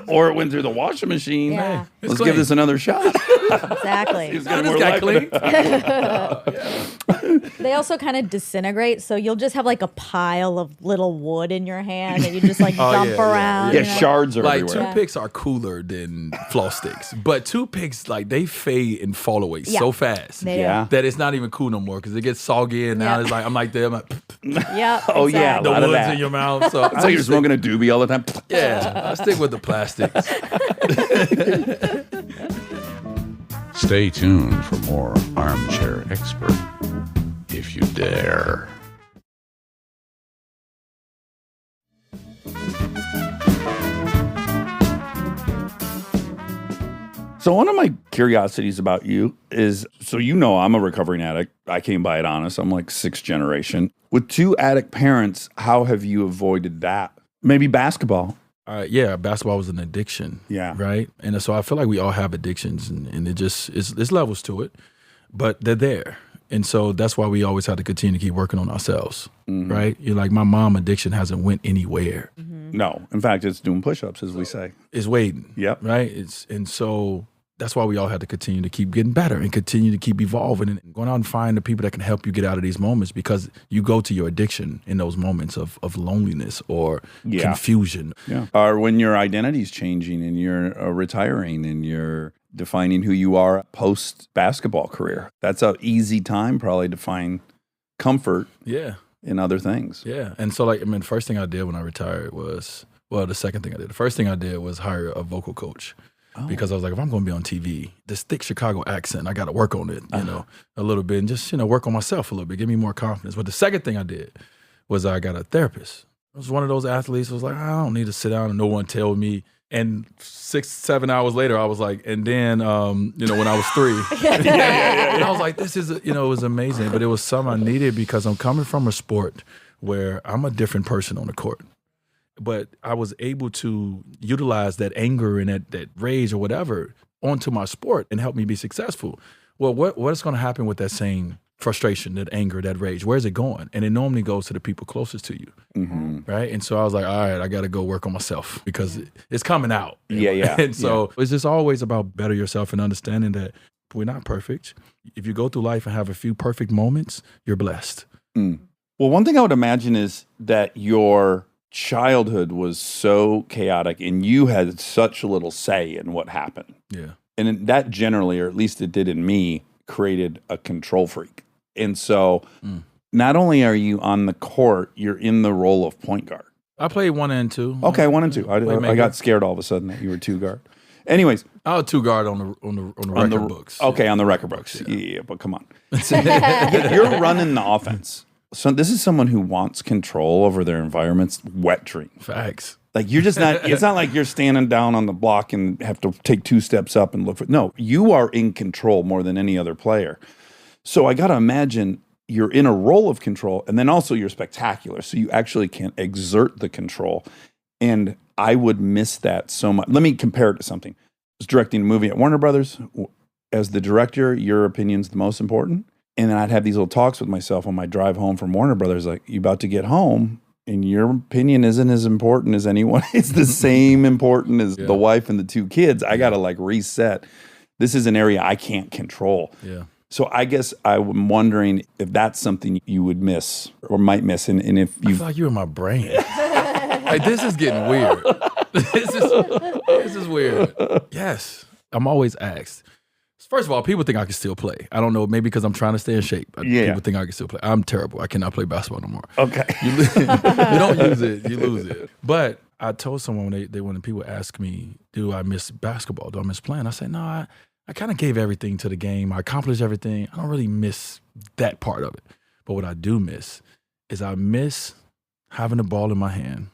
or it went through the washing machine. Yeah. Let's It's give clean. this another shot. Exactly. It's How got this more guy life in clean? it. They also kind of disintegrate, so you'll just have like a pile of little wood in your hand that you just like dump yeah, around. Yeah, you know? shards are Like everywhere. toothpicks are cooler than floss sticks, but toothpicks like they fade and fall away Yeah. so fast They do. Yeah. that it's not even cool no more because it gets soggy and now Yeah. it's like I'm like them, like, Yep. Oh, yeah, exactly. the lot of woods that. in your mouth. So It's like you're smoking a doobie all the time. yeah, I stick with the plastics. Stay tuned for more Armchair Expert, if you dare. So one of my curiosities about you is, so you know I'm a recovering addict. I came by it honest. I'm like sixth generation. With two addict parents, how have you avoided that? Maybe basketball. Yeah, basketball was an addiction. Yeah. Right. And so I feel like we all have addictions, and it just it's levels to it, but they're there. And so that's why we always have to continue to keep working on ourselves. Right. You're like, my mom addiction hasn't went anywhere. No. In fact, it's doing push-ups, as we say. It's waiting. Yep. Right. And so that's why we all have to continue to keep getting better and continue to keep evolving and going out and find the people that can help you get out of these moments, because you go to your addiction in those moments of loneliness or confusion. Yeah. Or when your identity's changing and you're retiring and you're defining who you are post-basketball career. That's an easy time probably to find comfort in other things. Yeah. And so, like, I mean, the first thing I did when I retired was, well, the second thing I did. The first thing I did was hire a vocal coach. Because I was like, if I'm going to be on TV, this thick Chicago accent, I got to work on it, you know, a little bit and just, work on myself a little bit, give me more confidence. But the second thing I did was I got a therapist. I was one of those athletes who was like, I don't need to sit down and no one tell me. And 6-7 hours later, I was like, and then, when I was 3, and I was like, this is, it was amazing. But it was something I needed because I'm coming from a sport where I'm a different person on the court. But I was able to utilize that anger and that rage or whatever onto my sport and help me be successful. Well, what's going to happen with that same frustration, that anger, that rage? Where's it going? And it normally goes to the people closest to you, right? And so I was like, all right, I got to go work on myself because it's coming out. And so it's just always about better yourself and understanding that we're not perfect. If you go through life and have a few perfect moments, you're blessed. Well, one thing I would imagine is that your childhood was so chaotic and you had such little say in what happened. Yeah. And that generally, or at least it did in me, created a control freak. And so not only are you on the court, you're in the role of point guard. I played 1 and 2. Okay, 1 and 2. I got scared all of a sudden that you were 2 guard. Anyways. I was 2 guard on the record books. Okay, on the record books. Yeah, but come on. You're running the offense. So this is someone who wants control over their environment's wet dream. Facts. Like you're just not, it's not like you're standing down on the block and have to take 2 steps up and look for, no, you are in control more than any other player. So I got to imagine you're in a role of control and then also you're spectacular. So you actually can exert the control. And I would miss that so much. Let me compare it to something. I was directing a movie at Warner Brothers. As the director, your opinion's the most important. And then I'd have these little talks with myself on my drive home from Warner Brothers, like, you about to get home, and your opinion isn't as important as anyone. It's the same important as the wife and the 2 kids. I got to, like, reset. This is an area I can't control. Yeah. So I guess I'm wondering if that's something you would miss or might miss. And if you feel like you're in my brain. Like, this is getting weird. This is weird. Yes. I'm always asked. First of all, people think I can still play. I don't know, maybe because I'm trying to stay in shape. People think I can still play. I'm terrible. I cannot play basketball no more. Okay. You don't use it, you lose it. But I told someone when people ask me, do I miss basketball? Do I miss playing? I say, no, I kind of gave everything to the game. I accomplished everything. I don't really miss that part of it. But what I do miss is I miss having the ball in my hand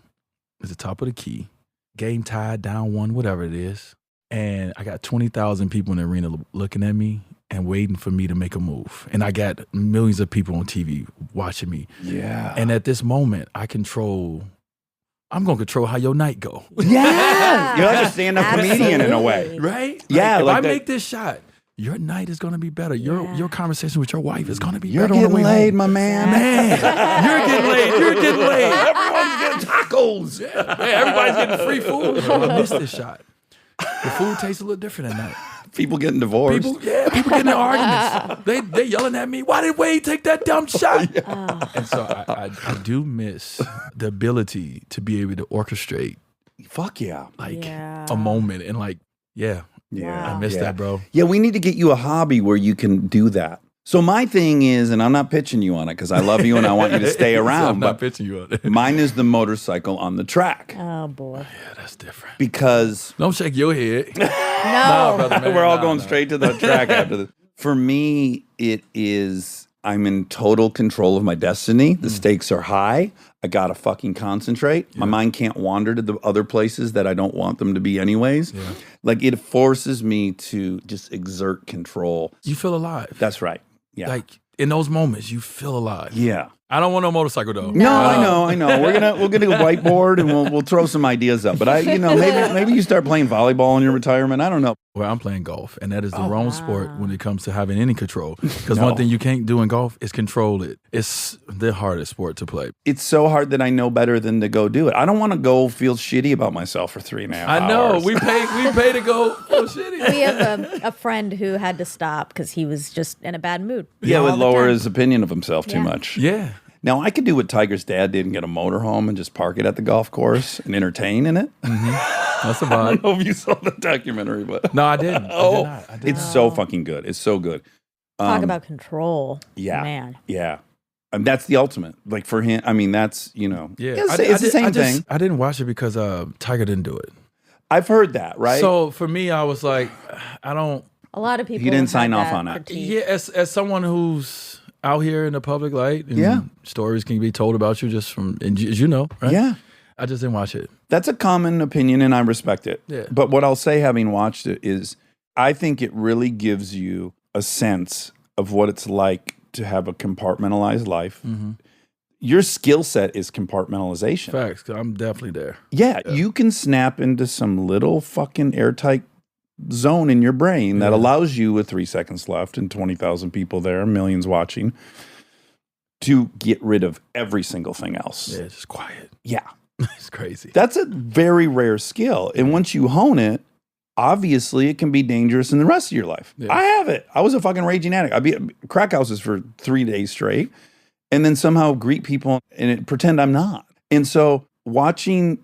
at the top of the key, game tied, down 1, whatever it is. And I got 20,000 people in the arena looking at me and waiting for me to make a move. And I got millions of people on TV watching me. Yeah. And at this moment, I'm going to control how your night go. Yeah. You're like a stand-up comedian in a way. Right? Yeah. Like, if I make this shot, your night is going to be better. Your conversation with your wife is going to be better. You're getting laid, my man. You're getting laid. You're getting laid. Everyone's getting tacos. Yeah. Everybody's getting free food. I missed this shot. The food tastes a little different at night. People getting divorced. People getting in arguments. They yelling at me. Why did Wade take that dumb shot? And so I do miss the ability to be able to orchestrate. Fuck yeah. A moment and I miss that, bro. Yeah, we need to get you a hobby where you can do that. So my thing is, and I'm not pitching you on it because I love you and I want you to stay around. I'm not pitching you on it. Mine is the motorcycle on the track. Oh, boy. Yeah, that's different. Because... Don't shake your head. No. Brother, man, we're all going straight to the track after this. For me, it is... I'm in total control of my destiny. The stakes are high. I got to fucking concentrate. Yeah. My mind can't wander to the other places that I don't want them to be anyways. Yeah. Like, it forces me to just exert control. You feel alive. That's right. Yeah. Like, in those moments, you feel alive. Yeah. I don't want no motorcycle though. No, I know. We're gonna a whiteboard and we'll throw some ideas up. But maybe you start playing volleyball in your retirement. I don't know. Well, I'm playing golf, and that is the wrong sport when it comes to having any control. Because one thing you can't do in golf is control it. It's the hardest sport to play. It's so hard that I know better than to go do it. I don't want to go feel shitty about myself for 3.5 hours. I know. We pay to go feel shitty. We have a friend who had to stop because he was just in a bad mood. Yeah, all would the lower time. his opinion of himself too Yeah. much. Yeah. Now, I could do what Tiger's dad did and get a motorhome and just park it at the golf course and entertain in it. That's a I vibe. don't know if you saw the documentary, but No, I didn't. I did it's so fucking good. It's so good. Talk about control. Yeah. Man. Yeah. And that's the ultimate. Like for him, I mean, that's, you know, Yeah. it's the same thing. I didn't watch it because Tiger didn't do it. I've heard that, right? So for me, I was like, I don't. A lot of people. He didn't had sign off that on it. critique. Yeah, as someone who's out here in the public light, and Yeah. stories can be told about you just from, and as you know, right? Yeah. I just didn't watch it. That's a common opinion and I respect it. Yeah. But what I'll say, having watched it, is I think it really gives you a sense of what it's like to have a compartmentalized life. Mm-hmm. Your skill set is compartmentalization. Facts, 'cause I'm definitely there. Yeah, you can snap into some little fucking airtight zone in your brain that allows you, with 3 seconds left and 20,000 people there, millions watching, to get rid of every single thing else. Yeah, just quiet. Yeah. It's crazy. That's a very rare skill. And once you hone it, obviously it can be dangerous in the rest of your life. Yeah. I have it. I was a fucking raging addict. I'd be at crack houses for 3 days straight and then somehow greet people and pretend I'm not. And so watching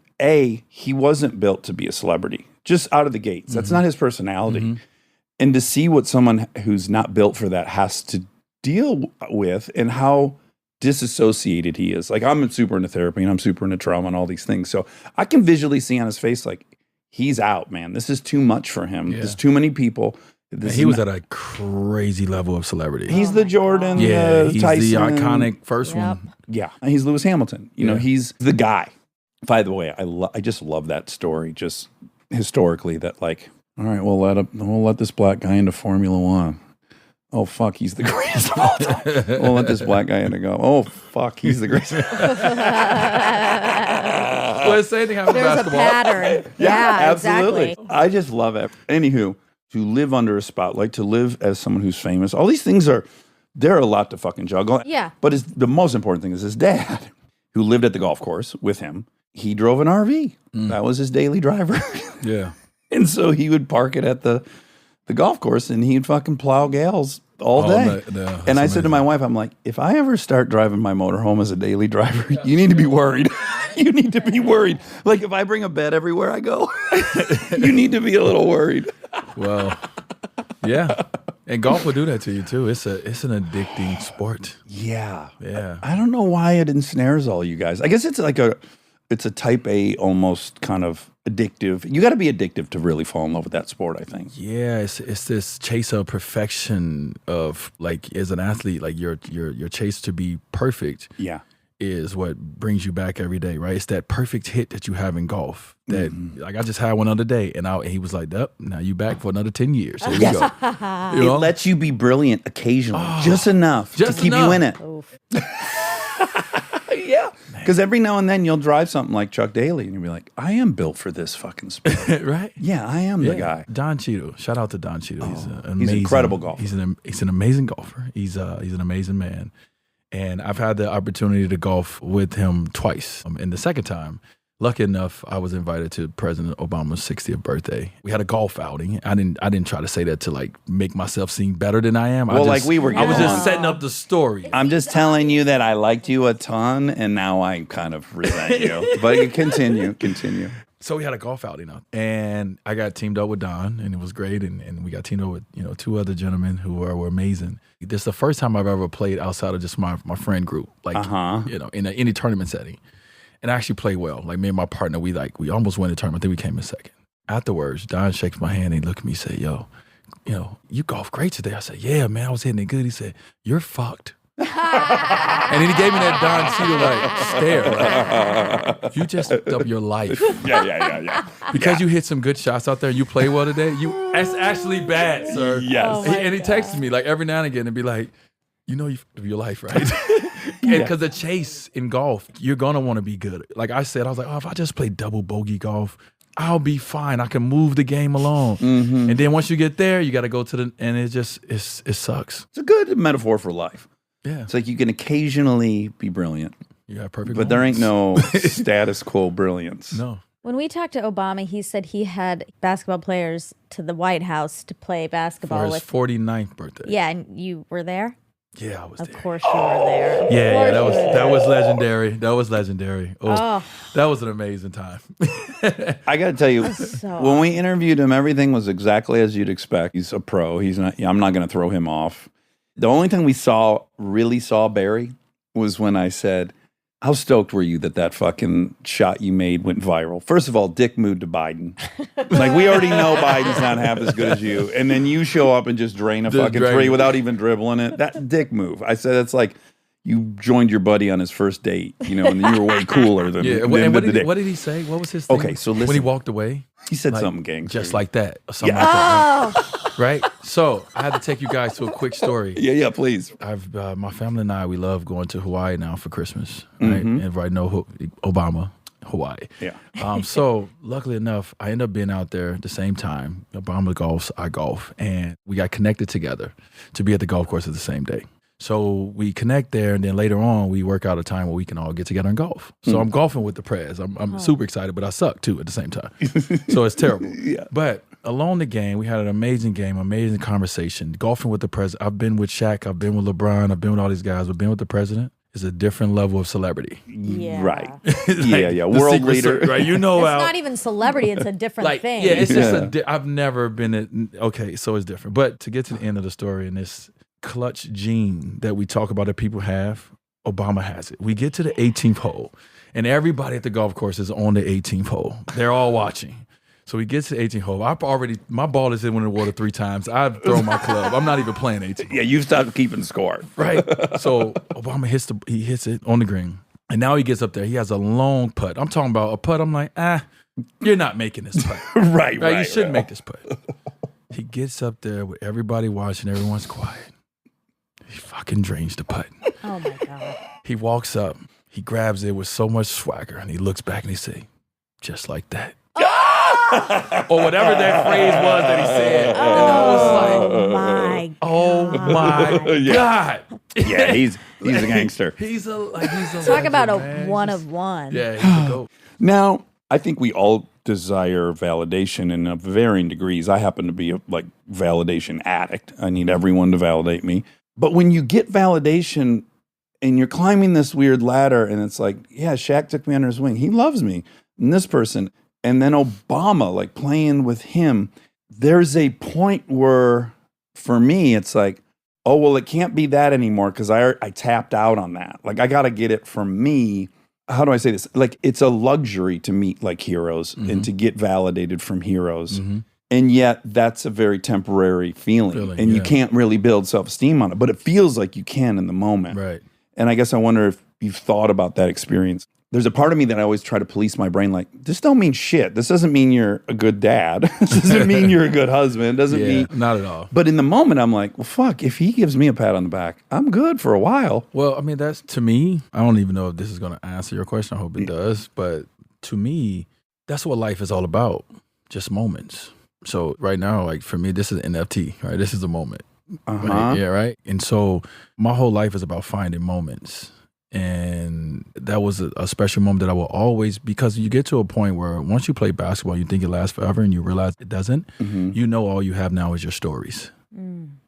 he wasn't built to be a celebrity, just out of the gates. That's not his personality. And to see what someone who's not built for that has to deal with and how disassociated he is. Like, I'm super into therapy and I'm super into trauma and all these things. So I can visually see on his face, like, he's out, man. This is too much for him. Yeah. There's too many people. And he was at a crazy level of celebrity. He's the Jordan, yeah, he's Tyson. the iconic first Yep. one. Yeah. And he's Lewis Hamilton. You know, Yeah. he's the guy. By the way, I just love that story, just historically, that like, all right, we'll let this black guy into Formula One. Oh, fuck, he's the greatest of all time. We'll let this black guy in and go, oh, fuck, he's the greatest. Well, the same thing happened with There's a basketball. pattern. Yeah, absolutely. exactly. I just love it. Anywho, to live under a spotlight, to live as someone who's famous, all these things they're a lot to fucking juggle. Yeah. But the most important thing is his dad, who lived at the golf course with him. He drove an RV. That was his daily driver. Yeah. And so he would park it at the golf course and he'd fucking plow gales all day. And I said to my wife, I'm like, if I ever start driving my motorhome as a daily driver, you need to be worried. You need to be worried. Like, if I bring a bed everywhere I go, you need to be a little worried. Well, yeah. And golf will do that to you too. It's an addicting sport. Yeah. Yeah. I don't know why it ensnares all you guys. I guess it's like it's a type A almost kind of addictive. You got to be addictive to really fall in love with that sport, I think. Yeah, it's this chase of perfection of, like, as an athlete, like your chase to be perfect Yeah. is what brings you back every day, right? It's that perfect hit that you have in golf. That like, I just had one other day, and he was like, "Yep, now you back for another 10 years." Here we go. You know? It lets you be brilliant occasionally, just enough just to keep enough. you in it. Oof. Yeah. Because every now and then you'll drive something like Chuck Daly and you'll be like, I am built for this fucking sport. Right? Yeah, I am the guy. Don Cheadle. Shout out to Don Cheadle. He's an amazing, he's an incredible golfer. He's an amazing golfer. He's an amazing man. And I've had the opportunity to golf with him twice. And the second time, lucky enough, I was invited to President Obama's 60th birthday. We had a golf outing. I didn't try to say that to like make myself seem better than I am. Well, like we were I was getting just along. setting up the story. I'm just telling you that I liked you a ton and now I kind of resent you. But continue. So we had a golf outing up, and I got teamed up with Don, and it was great. And we got teamed up with two other gentlemen who were amazing. This is the first time I've ever played outside of just my friend group, like in any tournament setting. And I actually played well. Like, me and my partner, we almost won the tournament. I think we came in second. Afterwards, Don shakes my hand and he looked at me and said, "Yo, you golf great today." I said, "Yeah, man, I was hitting it good." He said, "You're fucked." And then he gave me that Don Cheadle stare. Like, you just fucked up your life. Yeah. Because you hit some good shots out there and you play well today, that's actually bad, sir. Yes. Oh my And he texts me like every now and again and be like, you fucked up your life, right? Because the chase in golf, you're going to want to be good. Like I said, I was like, if I just play double bogey golf, I'll be fine. I can move the game along. And then once you get there, you got to go to the, and it sucks. It's a good metaphor for life. Yeah. It's like you can occasionally be brilliant, You have perfect but there ain't moments. no status quo brilliance. No. When we talked to Obama, he said he had basketball players to the White House to play For basketball his with. 49th birthday. Yeah, and you were there? Yeah, I was Of there. course you were there. Of Yeah, course that you was were there. that was legendary. That was legendary. Oh. That was an amazing time. I got to tell you, So when we interviewed him, everything was exactly as you'd expect. He's a pro. He's not. I'm not going to throw him off. The only thing we really saw Barry was when I said, "How stoked were you that fucking shot you made went viral?" First of all, dick moved to Biden. Like, we already know Biden's not half as good as you, and then you show up and just drain a Just fucking drain three it. without even dribbling it. That dick move. I said it's like you joined your buddy on his first date, and you were way cooler than Yeah. the And end of the day. what did he say? What was his thing? Okay, so when he listen. walked away, He said like, something gangster. just like that, or something Yeah. like that. Oh, Right? So I had to take you guys to a quick story. Yeah, please. I've my family and I, we love going to Hawaii now for Christmas, right? And everybody know Obama, Hawaii. Yeah. So luckily enough, I end up being out there at the same time. Obama golfs, I golf, and we got connected together to be at the golf course at the same day. So we connect there, and then later on, we work out a time where we can all get together and golf. So I'm golfing with the Prez. I'm super excited, but I suck too at the same time. So it's terrible. Yeah. But along the game, we had an amazing game, amazing conversation. Golfing with the president. I've been with Shaq. I've been with LeBron. I've been with all these guys. But being with the president is a different level of celebrity. yeah. Right. Like Yeah. the World Secret leader. Service, right? You know It's how. not even celebrity, it's a different Like, thing. yeah, it's just Yeah. I've never been at, okay, so it's different. But to get to the end of the story, and this clutch gene that we talk about that people have, Obama has it. We get to the 18th hole, and everybody at the golf course is on the 18th hole. They're all watching. So we get to the 18th hole. My ball is in the water 3 times. I've thrown my club. I'm not even playing 18. Yeah, you've stopped keeping score. Right. So Obama hits it on the green. And now he gets up there. He has a long putt. I'm talking about a putt. I'm like, you're not making this putt. Right. You shouldn't make this putt. He gets up there with everybody watching. Everyone's quiet. He fucking drains the putt. Oh my God. He walks up. He grabs it with so much swagger. And he looks back and he say, just like that. Or whatever that phrase was that he said. And I was like, Oh my oh my God. Yeah, he's a gangster. He's a Talk about a legend, man. one of one. Yeah, he's a GOAT. Now, I think we all desire validation in varying degrees. I happen to be a validation addict. I need everyone to validate me. But when you get validation and you're climbing this weird ladder and it's like, yeah, Shaq took me under his wing. He loves me. And this person. And then Obama, like playing with him. There's a point where, for me, it's like, oh, well, it can't be that anymore because I tapped out on that. Like, I got to get it from me. How do I say this? Like, it's a luxury to meet like heroes and to get validated from heroes. And yet that's a very temporary feeling. And you yeah. can't really build self-esteem on it, but it feels like you can in the moment. Right. And I guess I wonder if you've thought about that experience. There's a part of me that I always try to police my brain, like, this don't mean shit. This doesn't mean you're a good dad. This doesn't mean you're a good husband. It doesn't mean... Not at all. But in the moment, I'm like, well, fuck, if he gives me a pat on the back, I'm good for a while. Well, I mean, that's, to me, I don't even know if this is going to answer your question. I hope it does. But to me, that's what life is all about. Just moments. So right now, like for me, this is an NFT, right? This is a moment. Right? Yeah, right? And so my whole life is about finding moments. And that was a special moment that I will always, because you get to a point where once you play basketball, you think it lasts forever and you realize it doesn't. You know all you have now is your stories.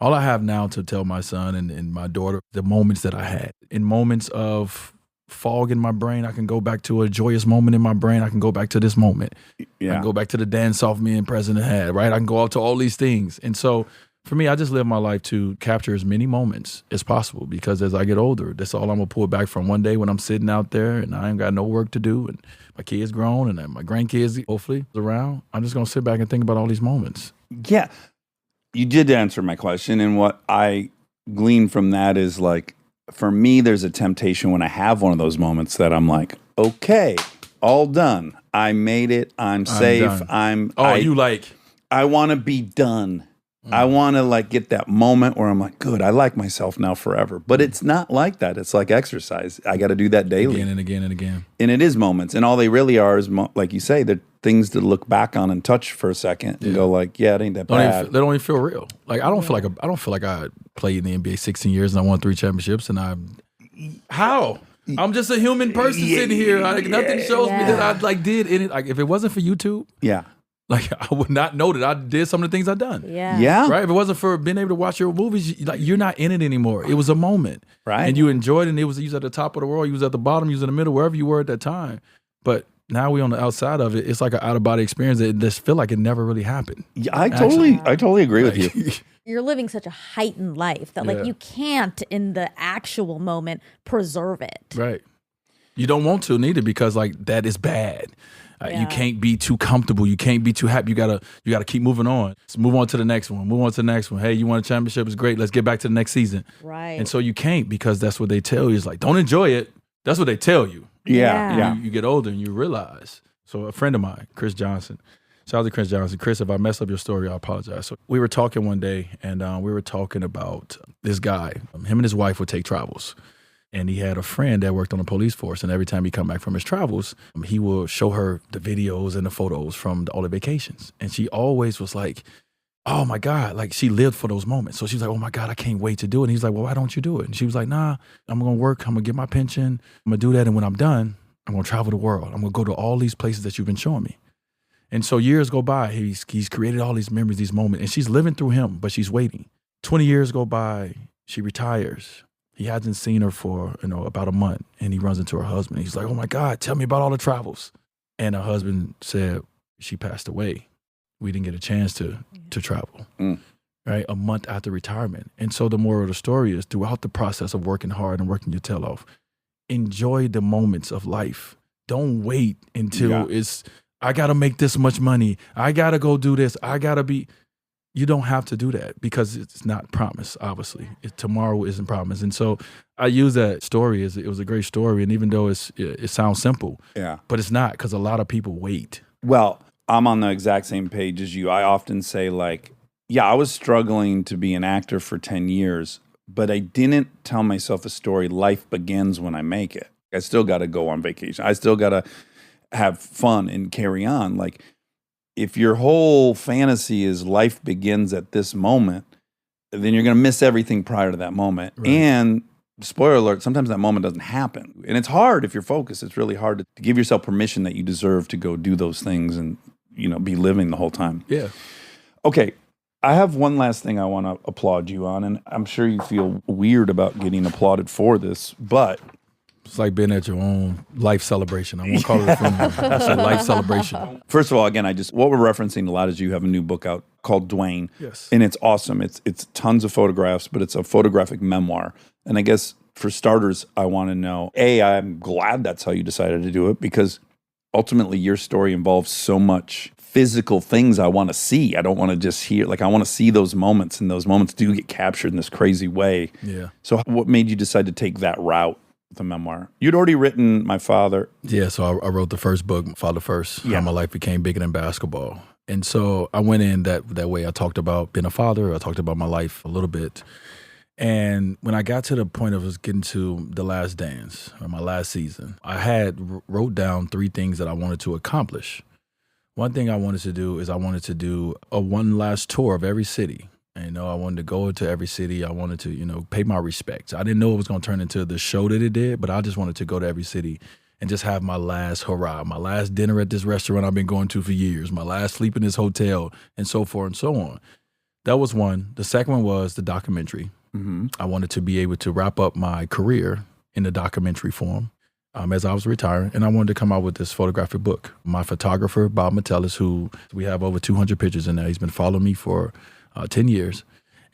All I have now to tell my son and my daughter, the moments that I had. In moments of fog in my brain, I can go back to a joyous moment in my brain. I can go back to this moment. I can go back to the dance-off me and President had, right? I can go out to all these things. And so for me, I just live my life to capture as many moments as possible because as I get older, that's all I'm going to pull back from one day when I'm sitting out there and I ain't got no work to do and my kids grown and my grandkids hopefully around. I'm just going to sit back and think about all these moments. Yeah. You did answer my question. And what I glean from that is like, for me, there's a temptation when I have one of those moments that I'm like, okay, all done. I made it. I'm safe. done. I You like... I want to be done. I want to like get that moment where I'm like, good, I like myself now forever. But it's not like that. It's like exercise. I got to do that daily. Again and again and again. And it is moments. And all they really are is, like you say, they're things to look back on and touch for a second and go like, yeah, it ain't that bad. They don't even feel real. Like I don't feel like I played in the NBA 16 years and I won 3 championships and how? I'm just a human person sitting here. Nothing shows me that I like did in it. Like if it wasn't for YouTube, like I would not know that I did some of the things I've done. Yeah. Right. If it wasn't for being able to watch your movies, like you're not in it anymore. It was a moment. Right. And you enjoyed it. And you was at the top of the world. You was at the bottom. You was in the middle, wherever you were at that time. But now we on the outside of it. It's like an out of body experience that just feel like it never really happened. Yeah, I totally agree with you. You're living such a heightened life that like you can't in the actual moment preserve it. Right. You don't want to neither because like that is bad. You can't be too comfortable. You can't be too happy. You gotta keep moving on. So move on to the next one. Move on to the next one. Hey, you won a championship? It's great. Let's get back to the next season. Right. And so you can't because that's what they tell you. It's like don't enjoy it. That's what they tell you. Yeah. You get older and you realize. So a friend of mine, Chris Johnson. Shout out to Chris Johnson. Chris, if I mess up your story, I apologize. So we were talking one day, and we were talking about this guy. Him and his wife would take travels. And he had a friend that worked on the police force. And every time he come back from his travels, he will show her the videos and the photos from all the vacations. And she always was like, oh, my God. Like, she lived for those moments. So she's like, oh, my God, I can't wait to do it. And he's like, well, why don't you do it? And she was like, nah, I'm going to work. I'm going to get my pension. I'm going to do that. And when I'm done, I'm going to travel the world. I'm going to go to all these places that you've been showing me. And so years go by. He's created all these memories, these moments. And she's living through him, but she's waiting. 20 years go by. She retires. He hasn't seen her for, about a month. And he runs into her husband. He's like, oh, my God, tell me about all the travels. And her husband said, she passed away. We didn't get a chance to travel, right? A month after retirement. And so the moral of the story is throughout the process of working hard and working your tail off, enjoy the moments of life. Don't wait until I got to make this much money. I got to go do this. You don't have to do that because it's not promised, obviously. Tomorrow isn't promised. And so I use that story as it was a great story. And even though it sounds simple, but it's not because a lot of people wait. Well, I'm on the exact same page as you. I often say like, I was struggling to be an actor for 10 years, but I didn't tell myself a story. Life begins when I make it. I still got to go on vacation. I still got to have fun and carry on. Like, if your whole fantasy is life begins at this moment, then you're going to miss everything prior to that moment. Right. And spoiler alert, sometimes that moment doesn't happen. And it's hard if you're focused. It's really hard to give yourself permission that you deserve to go do those things and, be living the whole time. Yeah. Okay. I have one last thing I want to applaud you on, and I'm sure you feel weird about getting applauded for this, but it's like being at your own life celebration. I won't call it a funeral. It's a life celebration. First of all, again, what we're referencing a lot is you have a new book out called Dwyane. Yes. And it's awesome. It's tons of photographs, but it's a photographic memoir. And I guess for starters, I want to know, I'm glad that's how you decided to do it because ultimately your story involves so much physical things I want to see. I don't want to just hear, I want to see those moments, and those moments do get captured in this crazy way. Yeah. So what made you decide to take that route? The memoir. You'd already written My Father. Yeah, so I wrote the first book, Father First, How My Life Became Bigger Than Basketball. And so I went in that way. I talked about being a father. I talked about my life a little bit. And when I got to the point of getting to The Last Dance, or my last season, I had wrote down 3 things that I wanted to accomplish. One thing I wanted to do is I wanted to do a one last tour of every city. And, I wanted to go into every city. I wanted to, pay my respects. I didn't know it was going to turn into the show that it did, but I just wanted to go to every city and just have my last hurrah, my last dinner at this restaurant I've been going to for years, my last sleep in this hotel, and so forth and so on. That was one. The second one was the documentary. Mm-hmm. I wanted to be able to wrap up my career in the documentary form as I was retiring, and I wanted to come out with this photographic book. My photographer, Bob Metellus, who we have over 200 pictures in there, he's been following me for 10 years.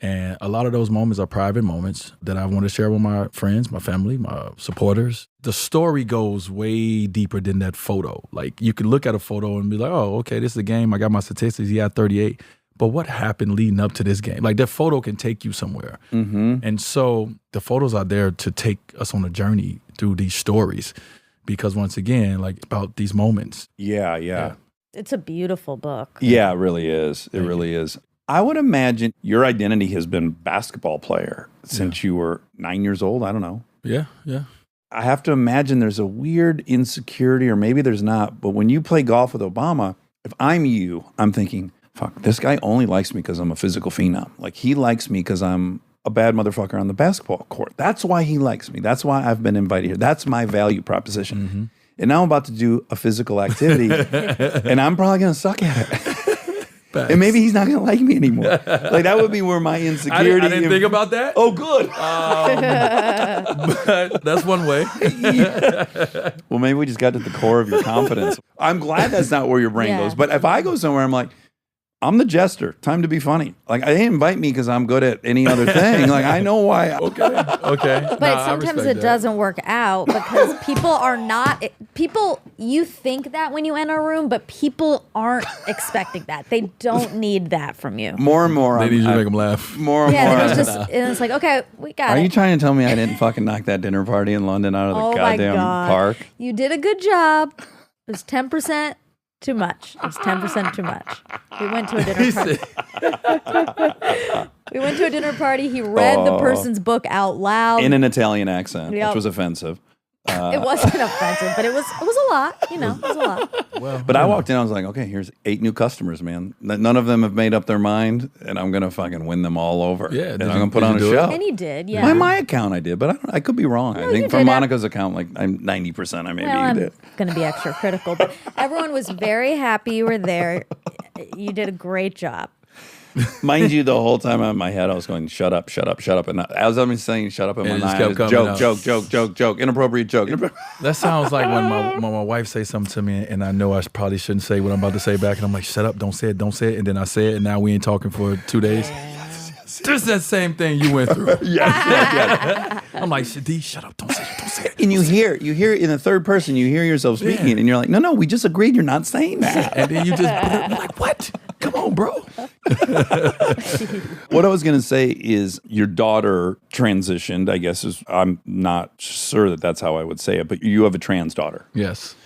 And a lot of those moments are private moments that I want to share with my friends, my family, my supporters. The story goes way deeper than that photo. Like, you can look at a photo and be like, oh, okay, this is a game. I got my statistics. He had 38. But what happened leading up to this game? Like, that photo can take you somewhere. Mm-hmm. And so the photos are there to take us on a journey through these stories. Because once again, about these moments. Yeah. It's a beautiful book. Yeah, it really is. It really is. I would imagine your identity has been basketball player since you were 9 years old. I don't know. Yeah, yeah. I have to imagine there's a weird insecurity, or maybe there's not. But when you play golf with Obama, if I'm you, I'm thinking, fuck, this guy only likes me because I'm a physical phenom. Like, he likes me because I'm a bad motherfucker on the basketball court. That's why he likes me. That's why I've been invited here. That's my value proposition. Mm-hmm. And now I'm about to do a physical activity, and I'm probably going to suck at it. And maybe he's not going to like me anymore. Like, that would be where my insecurity. I didn't think about that. Oh, good. But that's one way. Well, maybe we just got to the core of your confidence. I'm glad that's not where your brain goes. But if I go somewhere, I'm like, I'm the jester. Time to be funny. Like, they didn't invite me because I'm good at any other thing. Like, I know why. Okay. But sometimes it doesn't work out because people are not, you think that when you enter a room, but people aren't expecting that. They don't need that from you. More and more. They need you to make them laugh. More and Yeah, more. there's just, and it's like, okay, we got Are it. you trying to tell me I didn't fucking knock that dinner party in London out of the Oh my goddamn God. park? You did a good job. It was 10% too much. It was 10% too much. We went to a dinner party. We went to a dinner party. He read the person's book out loud. In an Italian accent, Yep. which was offensive. It wasn't offensive, but it was a lot. You know, it was a lot. Well, But I walked in, I was like, okay, here's 8 new customers, man. None of them have made up their mind, and I'm going to fucking win them all over. Yeah, And did I'm you- going to put did on you a do it? show. And he did, yeah. By my account, I did, but I could be wrong. I you think for did it. Monica's account, like, I'm 90%. I maybe Well, I'm did. going to be extra critical, but everyone was very happy you were there. You did a great job. Mind you, the whole time in my head, I was going, shut up, shut up, shut up. And as I'm saying, shut up in And my it just mind, kept I was, coming out. joke, inappropriate joke. that sounds like when my wife says something to me and I know I probably shouldn't say what I'm about to say back, and I'm like, shut up, don't say it. And then I say it, and now we ain't talking for 2 days. Just that same thing you went through. yes. I'm like, Shadi, shut up, don't say it. And you hear in the third person, you hear yourself speaking, Yeah. and you're like, no, we just agreed you're not saying that. And then you just, you're like, what? Come on, bro. What I was going to say is your daughter transitioned, I guess, I'm not sure that that's how I would say it, but you have a trans daughter. Yes.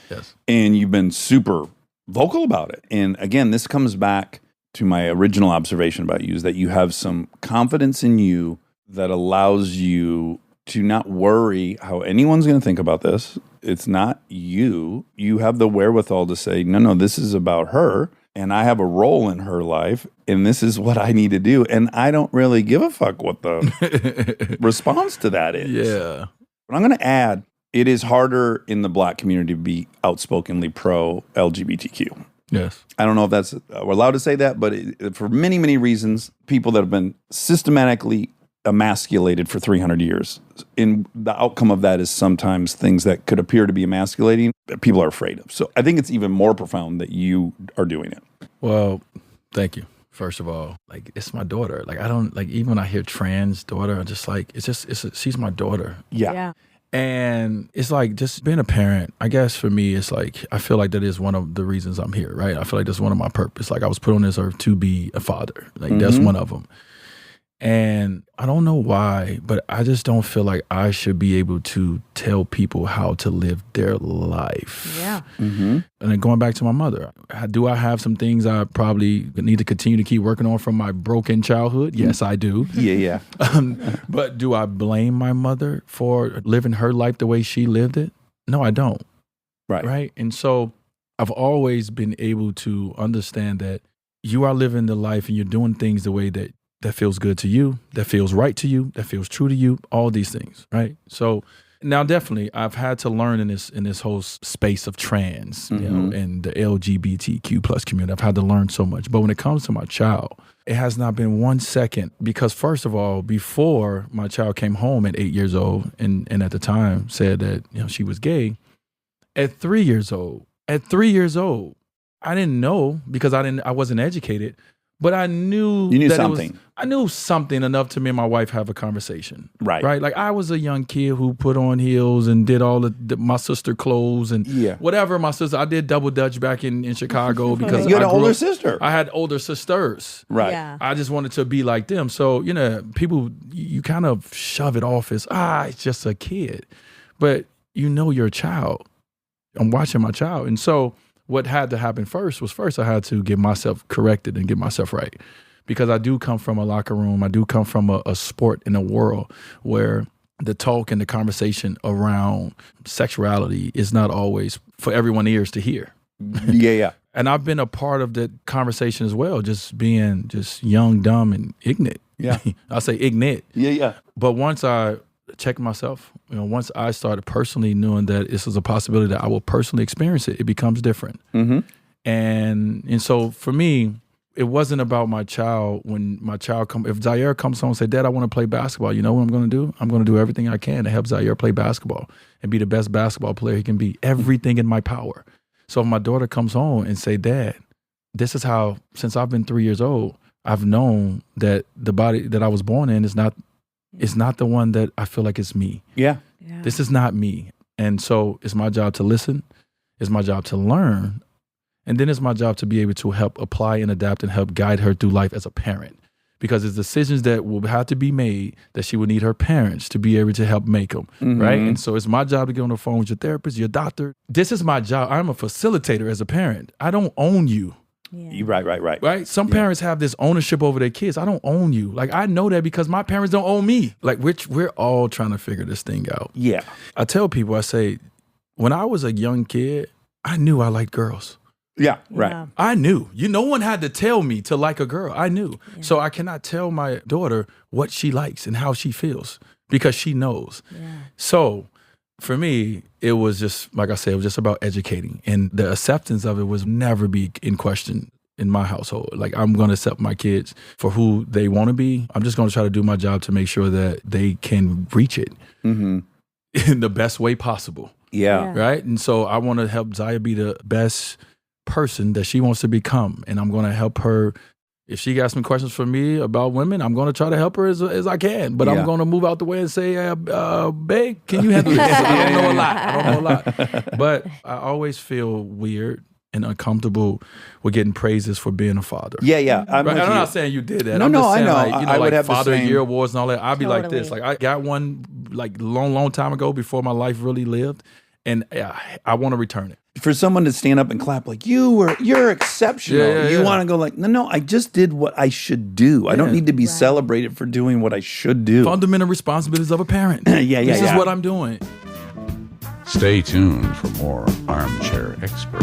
And you've been super vocal about it. And again, this comes back to my original observation about you, is that you have some confidence in you that allows you to not worry how anyone's going to think about this. It's not you. You have the wherewithal to say, no, this is about her. And I have a role in her life, and this is what I need to do. And I don't really give a fuck what the response to that is. Yeah. But I'm going to add, it is harder in the Black community to be outspokenly pro-LGBTQ. Yes. I don't know if that's, we're allowed to say that, but for many, many reasons, people that have been systematically emasculated for 300 years. And the outcome of that is sometimes things that could appear to be emasculating that people are afraid of. So I think it's even more profound that you are doing it. Well, thank you. First of all, like, it's my daughter. Like, I don't, like, even when I hear trans daughter, I'm just like, she's my daughter. Yeah. And it's like, just being a parent, I guess for me, it's like, I feel like that is one of the reasons I'm here, right? I feel like that's one of my purpose. Like, I was put on this earth to be a father. Like, that's one of them. And I don't know why, but I just don't feel like I should be able to tell people how to live their life. Yeah. Mm-hmm. And then going back to my mother, do I have some things I probably need to continue to keep working on from my broken childhood? Yes, I do. Yeah. But do I blame my mother for living her life the way she lived it? No, I don't. Right. And so I've always been able to understand that you are living the life and you're doing things the way that feels good to you, that feels right to you, that feels true to you, all these things, right? So now definitely I've had to learn in this whole space of trans, you know, and the LGBTQ plus community. I've had to learn so much. But when it comes to my child, it has not been 1 second, because first of all, before my child came home at 8 years old and at the time said that, you know, she was gay, at 3 years old, I didn't know because I wasn't educated. But I knew You knew that something. I knew something enough to me and my wife have a conversation. Right. Like, I was a young kid who put on heels and did all my sister clothes and whatever. I did double dutch back in Chicago because You had I an grew older up- sister. I had older sisters. Right. Yeah. I just wanted to be like them. So, you know, people, you kind of shove it off as, it's just a kid. But you know your child. I'm watching my child. And so what had to happen first I had to get myself corrected and get myself right. because I do come from a locker room. I do come from a sport in a world where the talk and the conversation around sexuality is not always for everyone's ears to hear. Yeah. And I've been a part of that conversation as well, just being just young, dumb, and ignorant. Yeah. I'll say ignorant. Yeah. But once I checked myself, once I started personally knowing that this is a possibility that I will personally experience it, it becomes different. Mm-hmm. And so for me, it wasn't about my child. When my child if Zaire comes home and say, Dad, I want to play basketball, you know what I'm going to do? I'm going to do everything I can to help Zaire play basketball and be the best basketball player he can be. Everything in my power. So if my daughter comes home and say, Dad, this is how, since I've been 3 years old, I've known that the body that I was born in is not the one that I feel like it's me. Yeah. This is not me. And so it's my job to listen. It's my job to learn. And then it's my job to be able to help apply and adapt and help guide her through life as a parent. Because it's decisions that will have to be made that she will need her parents to be able to help make them, right? And so it's my job to get on the phone with your therapist, your doctor. This is my job. I'm a facilitator as a parent. I don't own you. Yeah. Right. Right? Some parents have this ownership over their kids. I don't own you. Like, I know that because my parents don't own me. Like, we're all trying to figure this thing out. Yeah. I tell people, I say, when I was a young kid, I knew I liked girls. Yeah, right. Yeah. I knew. No one had to tell me to like a girl. I knew. Yeah. So I cannot tell my daughter what she likes and how she feels because she knows. Yeah. So for me, it was just, like I said, it was just about educating. And the acceptance of it was never be in question in my household. Like, I'm going to accept my kids for who they want to be. I'm just going to try to do my job to make sure that they can reach it in the best way possible. Yeah. Right? And so I want to help Zaya be the best person that she wants to become, and I'm going to help her. If she got some questions for me about women, I'm going to try to help her as I can, but I'm going to move out the way and say, babe, can you handle this? I don't know a lot, but I always feel weird and uncomfortable with getting praises for being a father. Yeah. I'm not saying you did that. No, I'm just saying, I know. Like, I would have Father the same... Year Awards and all that. I'd be like Totally. this. Like, I got one like long time ago before my life really lived, and I want to return it. For someone to stand up and clap like you're exceptional. You want to go like, no, I just did what I should do. I don't need to be celebrated for doing what I should do. Fundamental responsibilities of a parent. This is what I'm doing. Stay tuned for more Armchair Expert,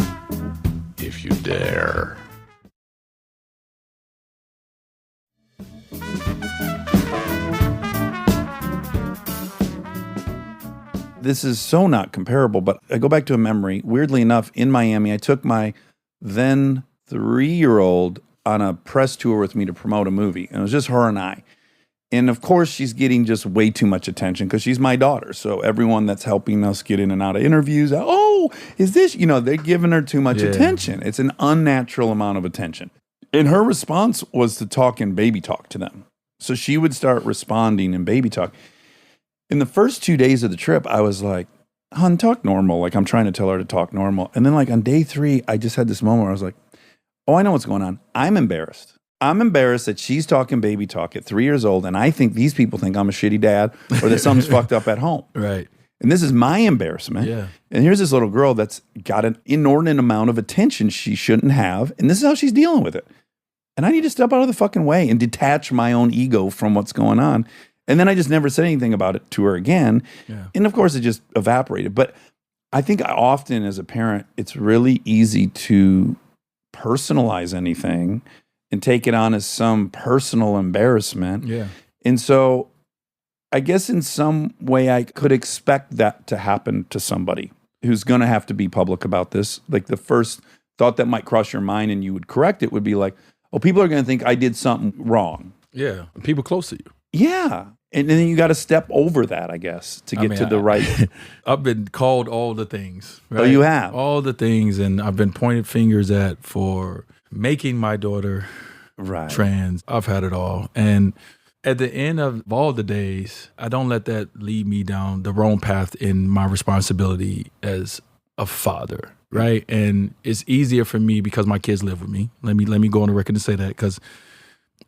if you dare. This is so not comparable, but I go back to a memory. Weirdly enough, in Miami, I took my then 3-year-old on a press tour with me to promote a movie. And it was just her and I. And of course, she's getting just way too much attention because she's my daughter. So everyone that's helping us get in and out of interviews, is this, they're giving her too much attention. It's an unnatural amount of attention. And her response was to talk in baby talk to them. So she would start responding in baby talk. In the first 2 days of the trip, I was like, hon, talk normal. Like, I'm trying to tell her to talk normal. And then like on day 3, I just had this moment where I was like, oh, I know what's going on. I'm embarrassed. I'm embarrassed that she's talking baby talk at 3 years old. And I think these people think I'm a shitty dad or that something's fucked up at home. Right. And this is my embarrassment. Yeah. And here's this little girl that's got an inordinate amount of attention she shouldn't have. And this is how she's dealing with it. And I need to step out of the fucking way and detach my own ego from what's going on. And then I just never said anything about it to her again. Yeah. And of course, it just evaporated. But I think often as a parent, it's really easy to personalize anything and take it on as some personal embarrassment. Yeah. And so I guess in some way I could expect that to happen to somebody who's going to have to be public about this. Like the first thought that might cross your mind and you would correct it would be like, oh, people are going to think I did something wrong. Yeah. People close to you. Yeah. And then you got to step over that, I guess, to get to the right. I've been called all the things. Right? Oh, you have? All the things. And I've been pointed fingers at for making my daughter trans. I've had it all. And at the end of all the days, I don't let that lead me down the wrong path in my responsibility as a father. Right. And it's easier for me because my kids live with me. Let me go on the record and say that because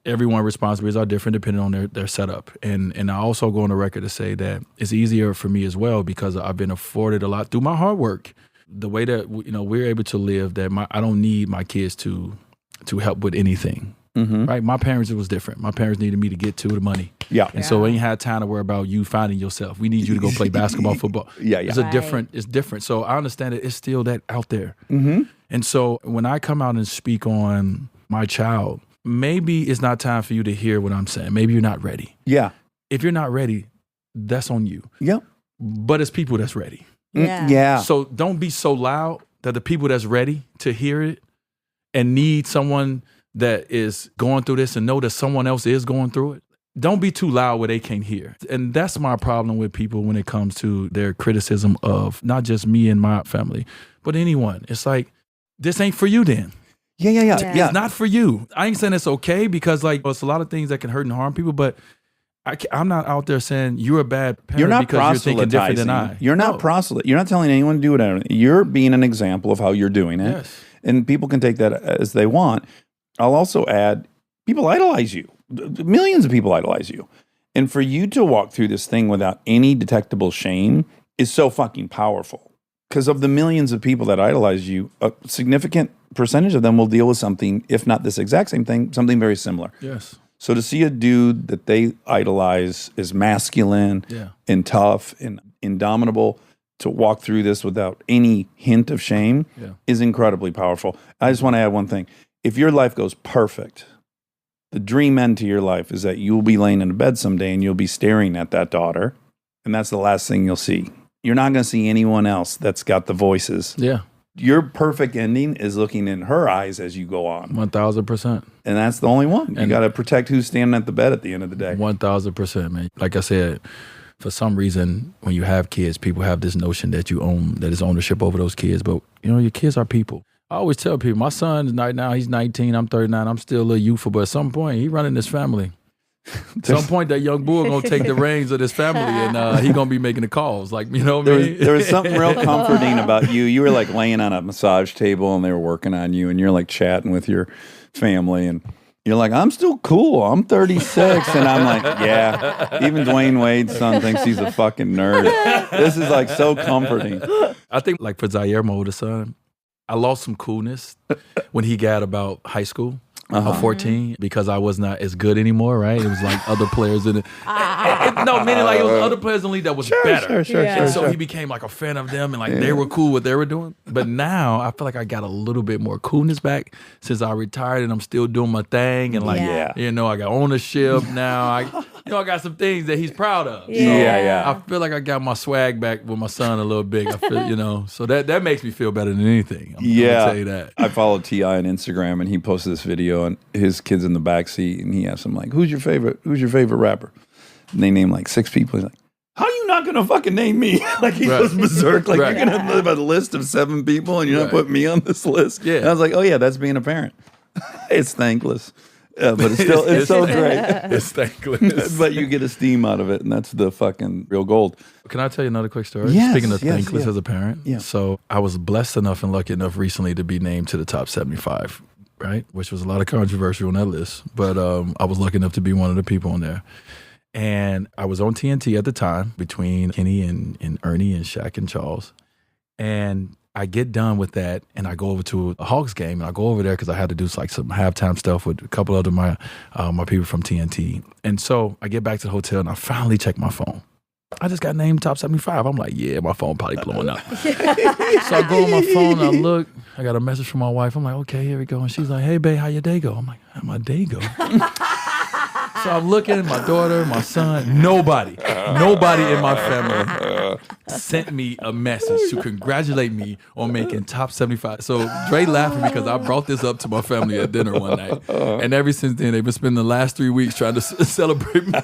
everyone's responsibilities are different depending on their setup. And I also go on the record to say that it's easier for me as well because I've been afforded a lot through my hard work. The way that we're able to live, that I don't need my kids to help with anything. right? My parents, it was different. My parents needed me to get to the money. Yeah. And so we ain't had time to worry about you finding yourself. We need you to go play basketball, football. Yeah. It's it's different. So I understand it. It's still that out there. Mm-hmm. And so when I come out and speak on my child, maybe it's not time for you to hear what I'm saying. Maybe you're not ready. Yeah. If you're not ready, that's on you. Yeah. But it's people that's ready. Yeah. Yeah. So don't be so loud that the people that's ready to hear it and need someone that is going through this and know that someone else is going through it, don't be too loud where they can't hear. And that's my problem with people when it comes to their criticism of not just me and my family, but anyone. It's like, this ain't for you then. Yeah. It's not for you. I ain't saying it's okay because like it's a lot of things that can hurt and harm people, but I'm not out there saying you're a bad parent You're not because you're thinking different than I. You're not proselyte. You're not telling anyone to do whatever. You're being an example of how you're doing it. Yes. And people can take that as they want. I'll also add, people idolize you. Millions of people idolize you. And for you to walk through this thing without any detectable shame is so fucking powerful. Because of the millions of people that idolize you, a significant percentage of them will deal with something, if not this exact same thing, something very similar. Yes. So to see a dude that they idolize is masculine and tough and indomitable, to walk through this without any hint of shame is incredibly powerful. I just want to add one thing. If your life goes perfect, the dream end to your life is that you'll be laying in a bed someday and you'll be staring at that daughter, and that's the last thing you'll see. You're not going to see anyone else that's got the voices. Yeah. Your perfect ending is looking in her eyes as you go on. 1,000%. And that's the only one. You And- got to protect who's standing at the bed at the end of the day. 1,000%, man. Like I said, for some reason, when you have kids, people have this notion that you own, that is ownership over those kids. But, your kids are people. I always tell people, my son is right now, he's 19, I'm 39, I'm still a little youthful, but at some point, he running this family. At some point, that young bull going to take the reins of this family and he going to be making the calls. Like, what I mean? There was something real comforting about you. You were like laying on a massage table and they were working on you and you're like chatting with your family and you're like, I'm still cool. I'm 36. And I'm like, yeah, even Dwyane Wade's son thinks he's a fucking nerd. This is like so comforting. I think like for Zaire, my older son, I lost some coolness when he got about high school. 14 because I was not as good anymore, right? It was like other players in it. No, meaning like it was other players in the league that was better. Yeah. So he became like a fan of them and like they were cool what they were doing. But now I feel like I got a little bit more coolness back since I retired and I'm still doing my thing and like, I got ownership now. I got some things that he's proud of. Yeah. I feel like I got my swag back with my son a little bit. I feel, so that makes me feel better than anything. I'm gonna tell you that. I follow T.I. on Instagram and he posted this video and his kid's in the backseat and he asked him like, who's your favorite rapper? And they named like 6 people. He's like, how are you not going to fucking name me? Like he goes berserk. Like you're going to have a list of 7 people and you're not putting me on this list. Yeah. And I was like, oh yeah, that's being a parent. It's thankless. But it's so great. It's thankless. But you get esteem out of it, and that's the fucking real gold. Can I tell you another quick story? Yes, Speaking of yes, thankless yeah. as a parent. Yeah. So I was blessed enough and lucky enough recently to be named to the top 75, right? Which was a lot of controversy on that list. But I was lucky enough to be one of the people on there. And I was on TNT at the time between Kenny and Ernie and Shaq and Charles. And I get done with that and I go over to a Hawks game and I go over there because I had to do like some halftime stuff with a couple other my people from TNT. And so I get back to the hotel and I finally check my phone. I just got named top 75. I'm like, yeah, my phone probably blowing up. So I go on my phone and I look. I got a message from my wife. I'm like, okay, here we go. And she's like, hey, babe, how your day go? I'm like, how my day go? So I'm looking at my daughter, my son, nobody in my family sent me a message to congratulate me on making top 75. So Dre laughing because I brought this up to my family at dinner one night. And ever since then, they've been spending the last 3 weeks trying to celebrate me.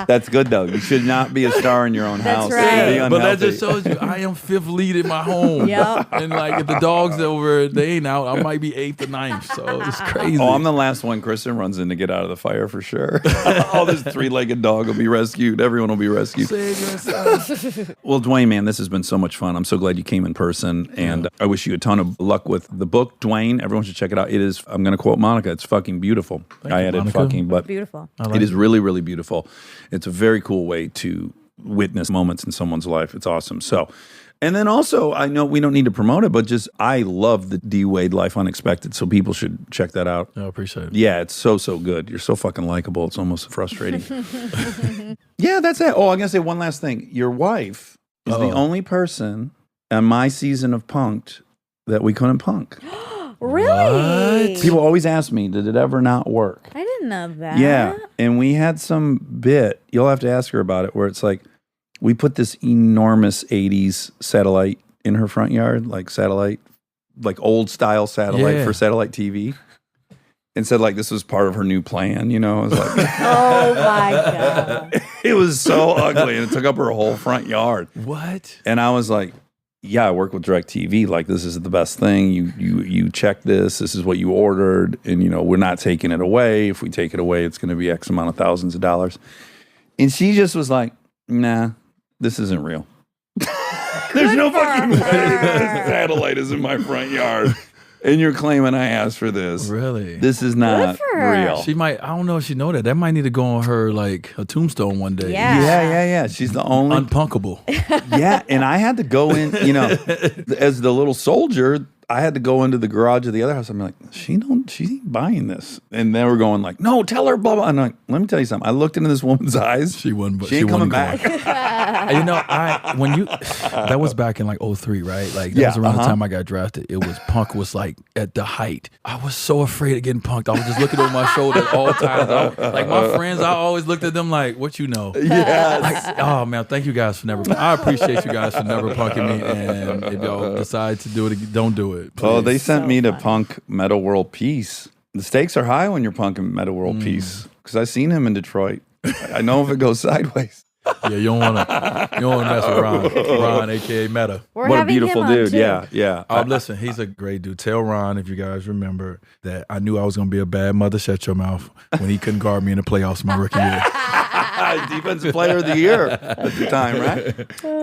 That's good, though. You should not be a star in your own house. right. Be But that unhealthy. just shows you I am 5th lead in my home. Yep. And like if the dog's over, they ain't out, I might be 8th or 9th. So it's crazy. Oh, I'm the last one Kristen runs in to get out of the fire for sure. Oh, this 3-legged dog will be rescued. Everyone will be rescued. Save yourself. Well, Dwyane, man, this has been so much fun. I'm so glad you came in person, and I wish you a ton of luck with the book, Dwyane. Everyone should check it out. It is, I'm going to quote Monica, it's fucking beautiful. I you, added Monica. fucking, but Beautiful. it is really, really beautiful. It's a very cool way to witness moments in someone's life. It's awesome. So And then also, I know we don't need to promote it, but just I love the D Wade Life Unexpected, so people should check that out. I appreciate it. Yeah, it's so good. You're so fucking likable. It's almost frustrating. Yeah, that's it. Oh, I'm going to say one last thing. Your wife is the only person on my season of Punked that we couldn't punk. Really? People always ask me, did it ever not work? I didn't know that. Yeah, and we had some bit, you'll have to ask her about it, where it's like, we put this enormous 80s satellite in her front yard, like old style satellite for satellite TV. And said like this was part of her new plan, you know. It was like, oh my God. It was so ugly and it took up her whole front yard. What? And I was like, yeah, I work with DirecTV. Like, this is the best thing. You check this. This is what you ordered. And, you know, we're not taking it away. If we take it away, it's going to be X amount of thousands of dollars. And she just was like, nah, this isn't real. There's no fucking way this satellite is in my front yard. And you're claiming I asked for this. Really? This is not real. She might, I don't know if she know that. That might need to go on her, like, a tombstone one day. Yeah. She's the only. Unpunkable. Yeah, and I had to go in, you know, as the little soldier, I had to go into the garage of the other house. I'm like, she ain't buying this. And they were going like, no, tell her, blah, blah. And I'm like, let me tell you something. I looked into this woman's eyes. She wasn't, she ain't coming back. You know, that was back in like 03, right? Like that was around the time I got drafted. It was punk was like at the height. I was so afraid of getting punked. I was just looking over my shoulder at all times. Like my friends, I always looked at them like, what you know? Yes. Like, oh man, thank you guys for never. I appreciate you guys for never punking me. And if y'all decide to do it, don't do it. Please. Oh, they sent me to punk Metal World Peace. The stakes are high when you're punking Metal World Peace because I seen him in Detroit. I know if it goes sideways. Yeah, you don't want to mess with Ron, aka Meta. What a beautiful dude. Yeah. Listen, he's a great dude. Tell Ron, if you guys remember, that I knew I was going to be a bad mother, shut your mouth, when he couldn't guard me in the playoffs my rookie year. Defensive player of the year at the time, right?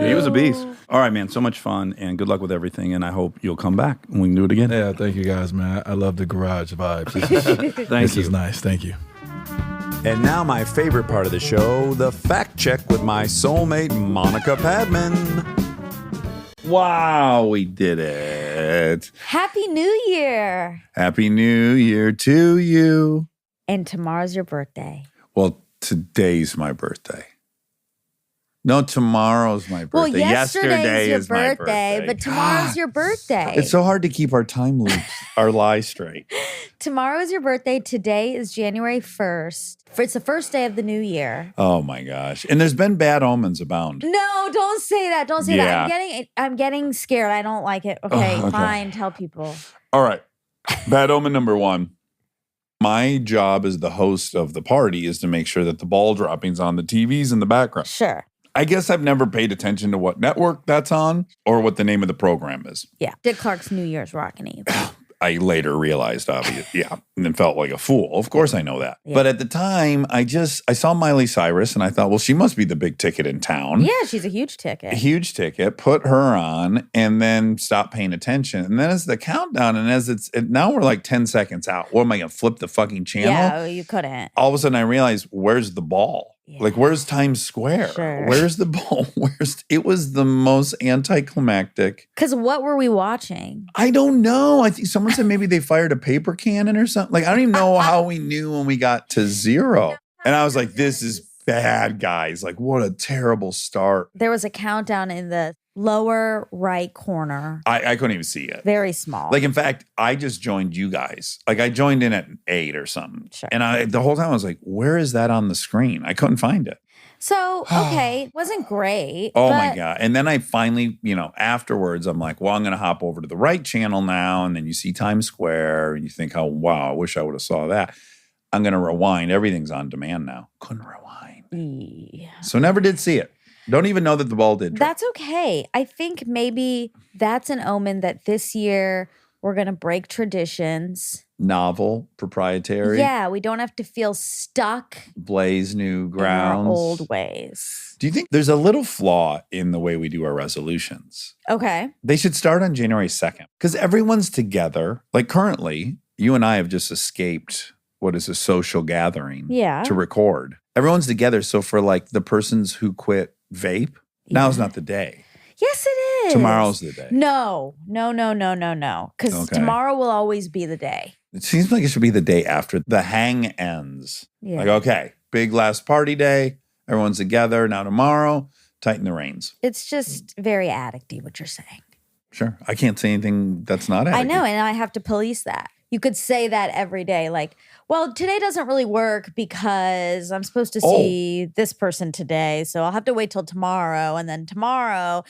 He was a beast. All right, man. So much fun, and good luck with everything. And I hope you'll come back and we can do it again. Yeah, thank you guys, man. I love the garage vibes. This is nice. Thank you. And now my favorite part of the show, the fact check with my soulmate, Monica Padman. Wow, we did it. Happy New Year. Happy New Year to you. And tomorrow's your birthday. Well, today's my birthday. No, tomorrow's my birthday. Well, yesterday's your is my birthday, but tomorrow's your birthday. It's so hard to keep our time loops, our lies straight. Tomorrow is your birthday. Today is January 1st. It's the first day of the new year. Oh my gosh. And there's been bad omens abound. No, don't say that. Don't say that. I'm getting scared. I don't like it. Okay, fine. Tell people. All right. Bad omen number one. My job as the host of the party is to make sure that the ball dropping's on the TVs in the background. Sure. I guess I've never paid attention to what network that's on or what the name of the program is. Yeah. Dick Clark's New Year's Rockin' Eve. I later realized, obviously, and then felt like a fool. Of course I know that. Yeah. But at the time, I saw Miley Cyrus and I thought, well, she must be the big ticket in town. Yeah, she's a huge ticket. A huge ticket. Put her on and then stop paying attention. And then as the countdown, and now we're like 10 seconds out. What am I going to flip the fucking channel? Yeah, you couldn't. All of a sudden I realized, where's the ball? Yeah. Like, where's Times Square? Sure. Where's the ball? It was the most anticlimactic. Because what were we watching? I don't know. I think someone said maybe they fired a paper cannon or something. Like, I don't even know how we knew when we got to 0. And I was like, this is bad, guys. Like, what a terrible start. There was a countdown in the lower right corner. I couldn't even see it. Very small. Like, in fact, I just joined you guys. Like, I joined in at 8 or something. Sure. And the whole time I was like, where is that on the screen? I couldn't find it. So, okay, wasn't great. Oh my God. And then I finally, afterwards, I'm like, well, I'm going to hop over to the right channel now. And then you see Times Square and you think, oh, wow, I wish I would have saw that. I'm going to rewind. Everything's on demand now. Couldn't rewind. Yeah. So never did see it. Don't even know that the ball did drop. That's okay. I think maybe that's an omen that this year we're going to break traditions. Novel, proprietary. Yeah, we don't have to feel stuck. Blaze new grounds. In our old ways. Do you think there's a little flaw in the way we do our resolutions? Okay. They should start on January 2nd because everyone's together. Like currently, you and I have just escaped what is a social gathering to record. Everyone's together. So for like the persons who quit vape, now's not the day. Yes, it is. Tomorrow's the day. No. Because Okay. tomorrow will always be the day. It seems like it should be the day after the hang ends. Yeah. Like, okay, big last party day. Everyone's together. Now tomorrow, tighten the reins. It's just very addicty what you're saying. Sure. I can't say anything that's not I addictive. know, and I have to police that. You could say that every day, like, well, today doesn't really work because I'm supposed to see this person today, so I'll have to wait till tomorrow. And then tomorrow,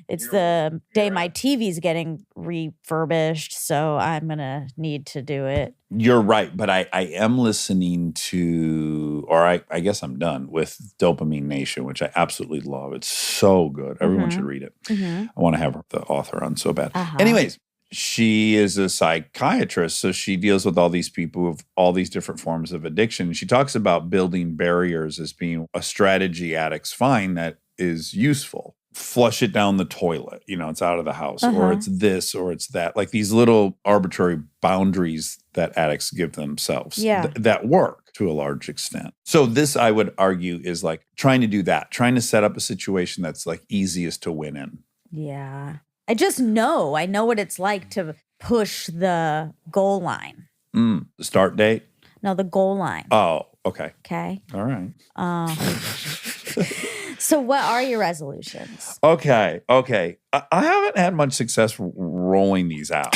it's the day my TV's getting refurbished, so I'm going to need to do it. You're right, but I am listening to, or I guess I'm done with Dopamine Nation, which I absolutely love. It's so good. Everyone should read it. I want to have the author on so bad. Anyways, she is a psychiatrist, so she deals with all these people with all these different forms of addiction. She talks about building barriers as being a strategy addicts find that is useful. Flush it down the toilet, it's out of the house, or it's this, or it's that. Like these little arbitrary boundaries that addicts give themselves that work to a large extent. So this, I would argue, is like trying to do that, trying to set up a situation that's like easiest to win in. Yeah. I know what it's like to push the goal line. The start date? No, the goal line. Oh, okay. Okay. All right. So what are your resolutions? Okay. I haven't had much success rolling these out.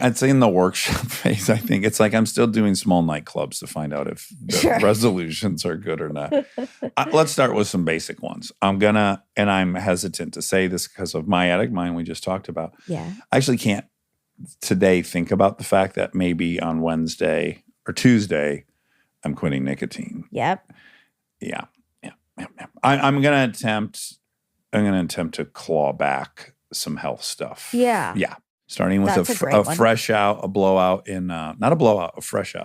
I'd say in the workshop phase, I think it's like I'm still doing small nightclubs to find out if the resolutions are good or not. Let's start with some basic ones. And I'm hesitant to say this because of my addict mind we just talked about. Yeah. I actually can't today think about the fact that maybe on Wednesday or Tuesday, I'm quitting nicotine. Yep. Yeah. I'm gonna attempt to claw back some health stuff. Yeah. Starting with That's a great one. fresh out, a blowout in not a blowout, a freshen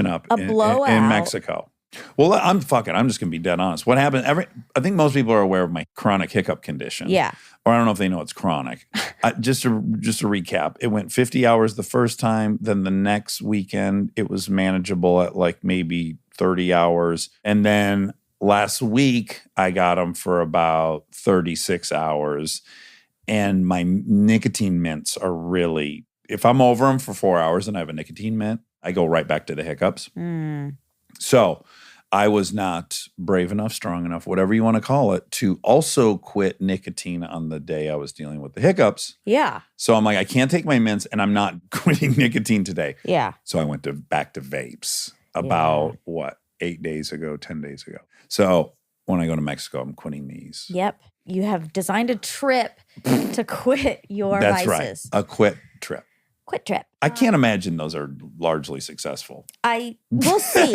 up A in blowout? Mexico. Well, I'm just gonna be dead honest. What happened? I think most people are aware of my chronic hiccup condition. Yeah. Or I don't know if they know it's chronic. Just to recap, it went 50 hours the first time. Then the next weekend, it was manageable at like maybe 30 hours, and then last week, I got them for about 36 hours, and my nicotine mints are really, if I'm over them for 4 hours and I have a nicotine mint, I go right back to the hiccups. So I was not brave enough, strong enough, whatever you want to call it, to also quit nicotine on the day I was dealing with the hiccups. Yeah. So I'm like, I can't take my mints, and I'm not quitting nicotine today. Yeah. So I went back to vapes about 10 days ago. So when I go to Mexico, I'm quitting these. Yep. You have designed a trip to quit your That's vices. right. A quit trip. Quit trip. I can't imagine those are largely successful. We'll see.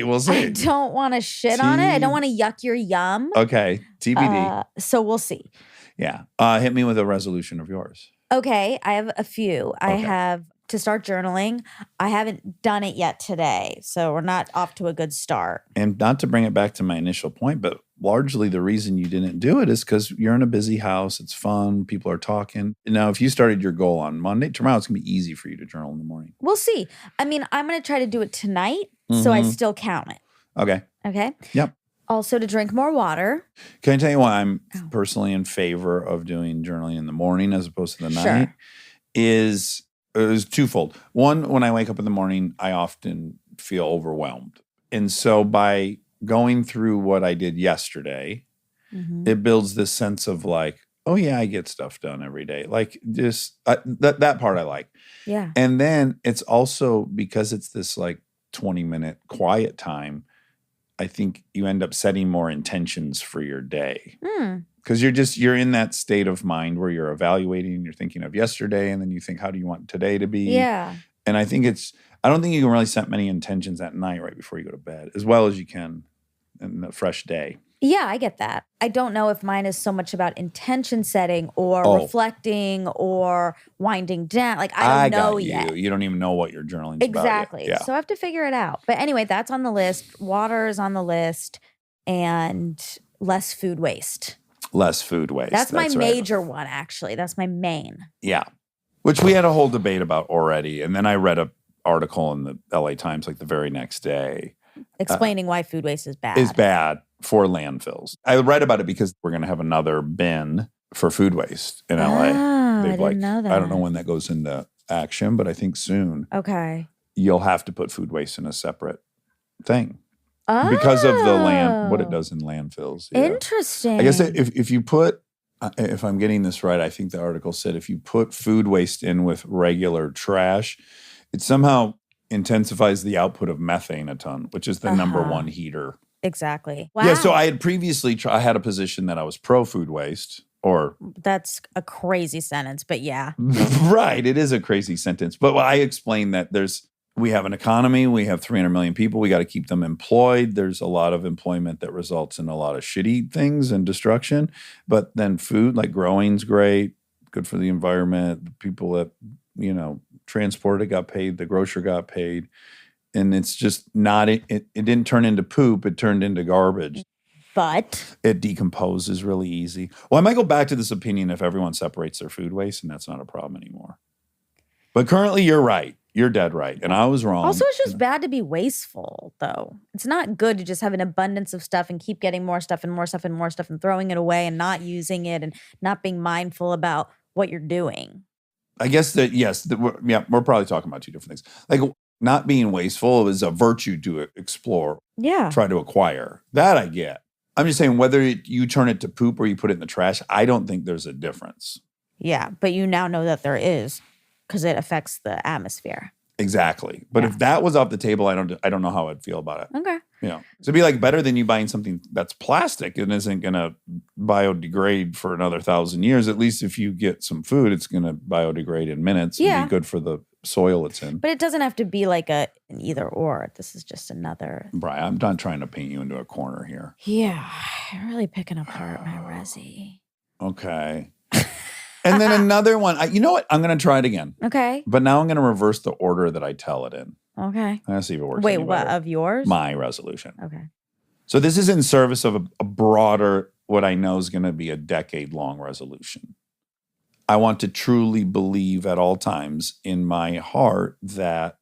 We'll see. I don't want to shit on it. I don't want to yuck your yum. Okay. TBD. So we'll see. Yeah. Hit me with a resolution of yours. Okay. I have a few. I Okay. have to start journaling. I haven't done it yet today. So we're not off to a good start. And not to bring it back to my initial point, but largely the reason you didn't do it is because you're in a busy house. It's fun. People are talking. Now, if you started your goal on Monday, tomorrow it's going to be easy for you to journal in the morning. We'll see. I mean, I'm going to try to do it tonight so I still count it. Okay. Okay. Yep. Also to drink more water. Can I tell you why I'm personally in favor of doing journaling in the morning as opposed to the Sure. night? Is twofold. One, when I wake up in the morning, I often feel overwhelmed. And so by going through what I did yesterday, it builds this sense of like, oh yeah, I get stuff done every day. Like just that part I like. Yeah. And then it's also because it's this like 20-minute quiet time, I think you end up setting more intentions for your day. Because you're in that state of mind where you're evaluating, you're thinking of yesterday, and then you think, how do you want today to be? Yeah. And I don't think you can really set many intentions at night right before you go to bed, as well as you can in a fresh day. Yeah, I get that. I don't know if mine is so much about intention setting or reflecting or winding down. Like, I don't know yet. You don't even know what you're journaling Exactly. about yet. Yeah. So I have to figure it out. But anyway, that's on the list. Water is on the list, and less food waste. Less food waste. That's my right. major one, actually. That's my main. Yeah. Which we had a whole debate about already. And then I read an article in the LA Times like the very next day. Explaining why food waste is bad. Is bad for landfills. I read about it because we're going to have another bin for food waste in LA. Oh, I They've didn't know I don't that. know when that goes into action, but I think soon Okay. you'll have to put food waste in a separate thing because of the land, what it does in landfills. Yeah. Interesting. I guess if you put, if I'm getting this right, I think the article said if you put food waste in with regular trash, it somehow intensifies the output of methane a ton, which is the number one heater. Exactly. Wow. Yeah, so I had previously, I had a position that I was pro food waste, or That's a crazy sentence, but yeah. right, it is a crazy sentence. But I explained that we have an economy, we have 300 million people, we got to keep them employed. There's a lot of employment that results in a lot of shitty things and destruction. But then food, like growing's great, good for the environment. The people that, transported got paid, the grocer got paid. And it's just not, it didn't turn into poop, it turned into garbage. But It decomposes really easy. Well, I might go back to this opinion if everyone separates their food waste and that's not a problem anymore. But currently you're right. You're dead right. And I was wrong. also, it's just bad to be wasteful, though. It's not good to just have an abundance of stuff and keep getting more stuff and more stuff and more stuff and throwing it away and not using it and not being mindful about what you're doing. I guess that, yes, we're probably talking about two different things. Like not being wasteful is a virtue to explore, Yeah. try to acquire. That I get. I'm just saying whether you turn it to poop or you put it in the trash, I don't think there's a difference. Yeah. But you now know that there is because it affects the atmosphere. Exactly. But if that was off the table, I don't know how I'd feel about it. Okay. So it'd be like better than you buying something that's plastic and isn't going to biodegrade for another 1,000 years. At least if you get some food, it's going to biodegrade in minutes and be good for the soil it's in. But it doesn't have to be like an either or. This is just another. Brian, I'm not trying to paint you into a corner here. Yeah. You're really picking apart my resi. Okay. And then another one. You know what? I'm going to try it again. Okay. But now I'm going to reverse the order that I tell it in. Okay. I'm going to see if it works. Wait, any what? better. Of yours? My resolution. Okay. So this is in service of a broader, what I know is going to be a decade-long resolution. I want to truly believe at all times in my heart that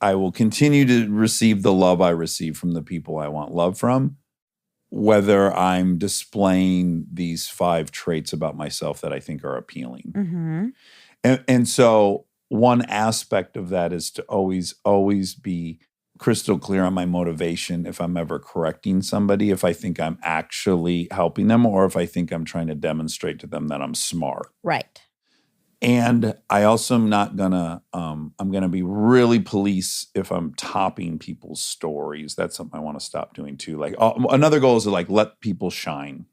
I will continue to receive the love I receive from the people I want love from, whether I'm displaying these 5 traits about myself that I think are appealing. Mm-hmm. And so one aspect of that is to always be crystal clear on my motivation if I'm ever correcting somebody, if I think I'm actually helping them, or if I think I'm trying to demonstrate to them that I'm smart. Right. And I also am not gonna, I'm gonna be really police if I'm topping people's stories. That's something I want to stop doing too. Like another goal is to like let people shine.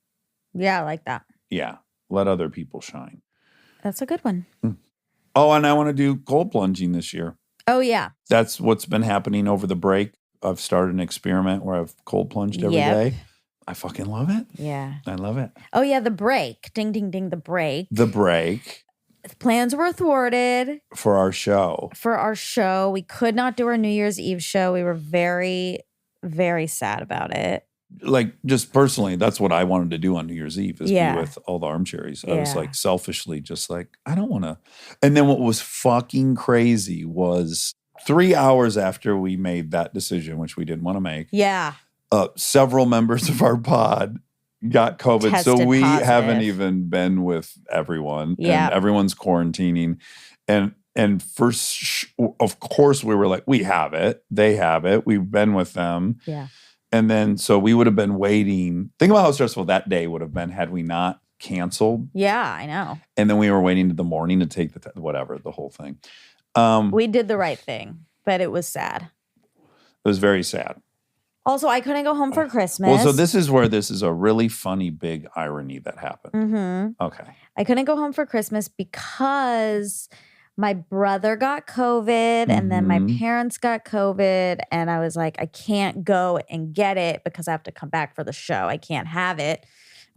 Yeah, I like that. Yeah, let other people shine. That's a good one. Oh, and I want to do cold plunging this year. Oh, yeah. That's what's been happening over the break. I've started an experiment where I've cold plunged every day. I fucking love it. Yeah. I love it. Oh, yeah, the break. Ding, ding, ding, the break. The break Plans were thwarted for our show. We could not do our New Year's Eve show. We were very, very sad about it. Like, just personally, that's what I wanted to do on New Year's Eve is be with all the armchairs. I was like selfishly just like, I don't want to. And then what was fucking crazy was 3 hours after we made that decision, which we didn't want to make. Yeah. Several members of our pod got COVID. Tested so we positive. haven't even been with everyone. Yeah. And everyone's quarantining. And of course we were like, we have it. They have it. We've been with them. Yeah. And then so we would have been waiting. Think about how stressful that day would have been had we not canceled. Yeah, I know. And then we were waiting to the morning to take the whole thing. We did the right thing, but it was sad. It was very sad. Also, I couldn't go home for Christmas. Well, so this is where this is a really funny big irony that happened. Mm-hmm. Okay. I couldn't go home for Christmas because my brother got COVID and then my parents got COVID. And I was like, I can't go and get it because I have to come back for the show. I can't have it,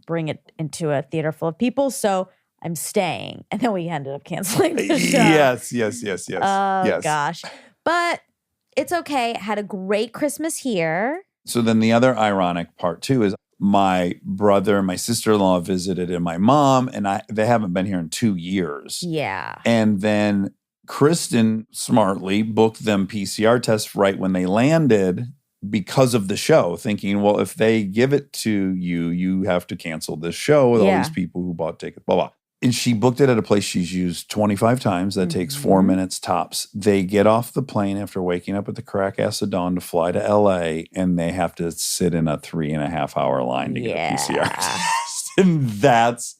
bring it into a theater full of people. So I'm staying. And then we ended up canceling the show. Yes. Oh, gosh. But it's okay. Had a great Christmas here. So then the other ironic part too is my brother and my sister-in-law visited and my mom and they haven't been here in 2 years. Yeah. And then Kristen smartly booked them PCR tests right when they landed because of the show, thinking, well, if they give it to you, you have to cancel this show with all Yeah. these people who bought tickets, blah, blah. And she booked it at a place she's used 25 times. That takes 4 minutes tops. They get off the plane after waking up at the crack ass of dawn to fly to LA, and they have to sit in a 3.5 hour line to get a PCR test. And that's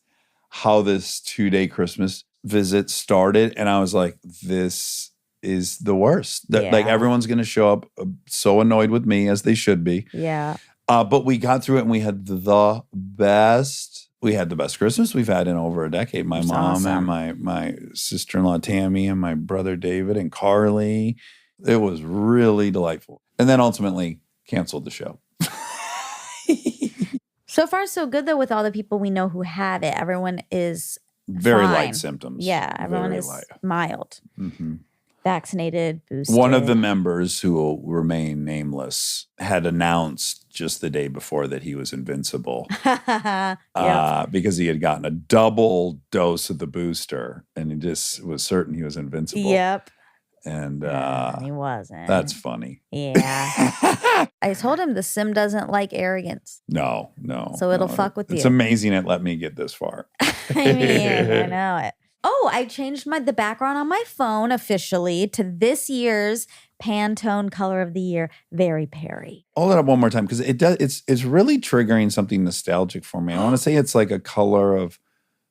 how this 2-day Christmas visit started. And I was like, this is the worst. Like, Yeah. everyone's going to show up so annoyed with me, as they should be. Yeah. But we got through it, and we had the best. We had the best Christmas we've had in over a decade. My That's mom awesome. and my sister-in-law Tammy and my brother David and Carly. It was really delightful. And then ultimately canceled the show. So far, so good though. With all the people we know who have it, everyone is Very fine. light symptoms. Yeah, everyone Very is light. mild, Mhm. vaccinated, boosted. One of the members, who will remain nameless, had announced just the day before that he was invincible. Yep. Because he had gotten a double dose of the booster, and he just was certain he was invincible. Yep. And He wasn't. that's funny. Yeah. I told him the sim doesn't like arrogance. No. So it'll no. fuck with It's you. amazing it let me get this far. I mean, I know it. Oh, I changed the background on my phone officially to this year's Pantone color of the year, Very Perry. Hold it up one more time, because it's really triggering something nostalgic for me. I want to say it's like a color of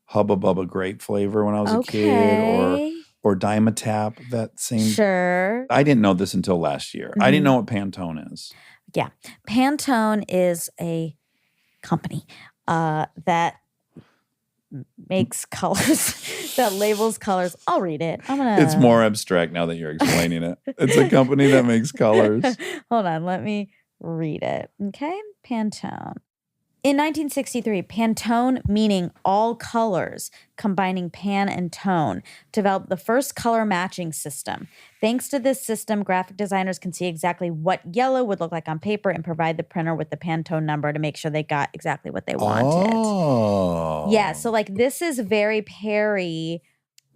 Hubba Bubba grape flavor when I was a kid, or Dimetapp, that same. Sure. I didn't know this until last year. I didn't know what Pantone is. Yeah. Pantone is a company that makes colors, that labels colors. I'll read it. It's more abstract now that you're explaining it. It's a company that makes colors. Hold on, let me read it. Okay, Pantone. In 1963, Pantone, meaning all colors, combining pan and tone, developed the first color matching system. Thanks to this system, graphic designers can see exactly what yellow would look like on paper and provide the printer with the Pantone number to make sure they got exactly what they wanted. Oh. Yeah, so like this is Very Perry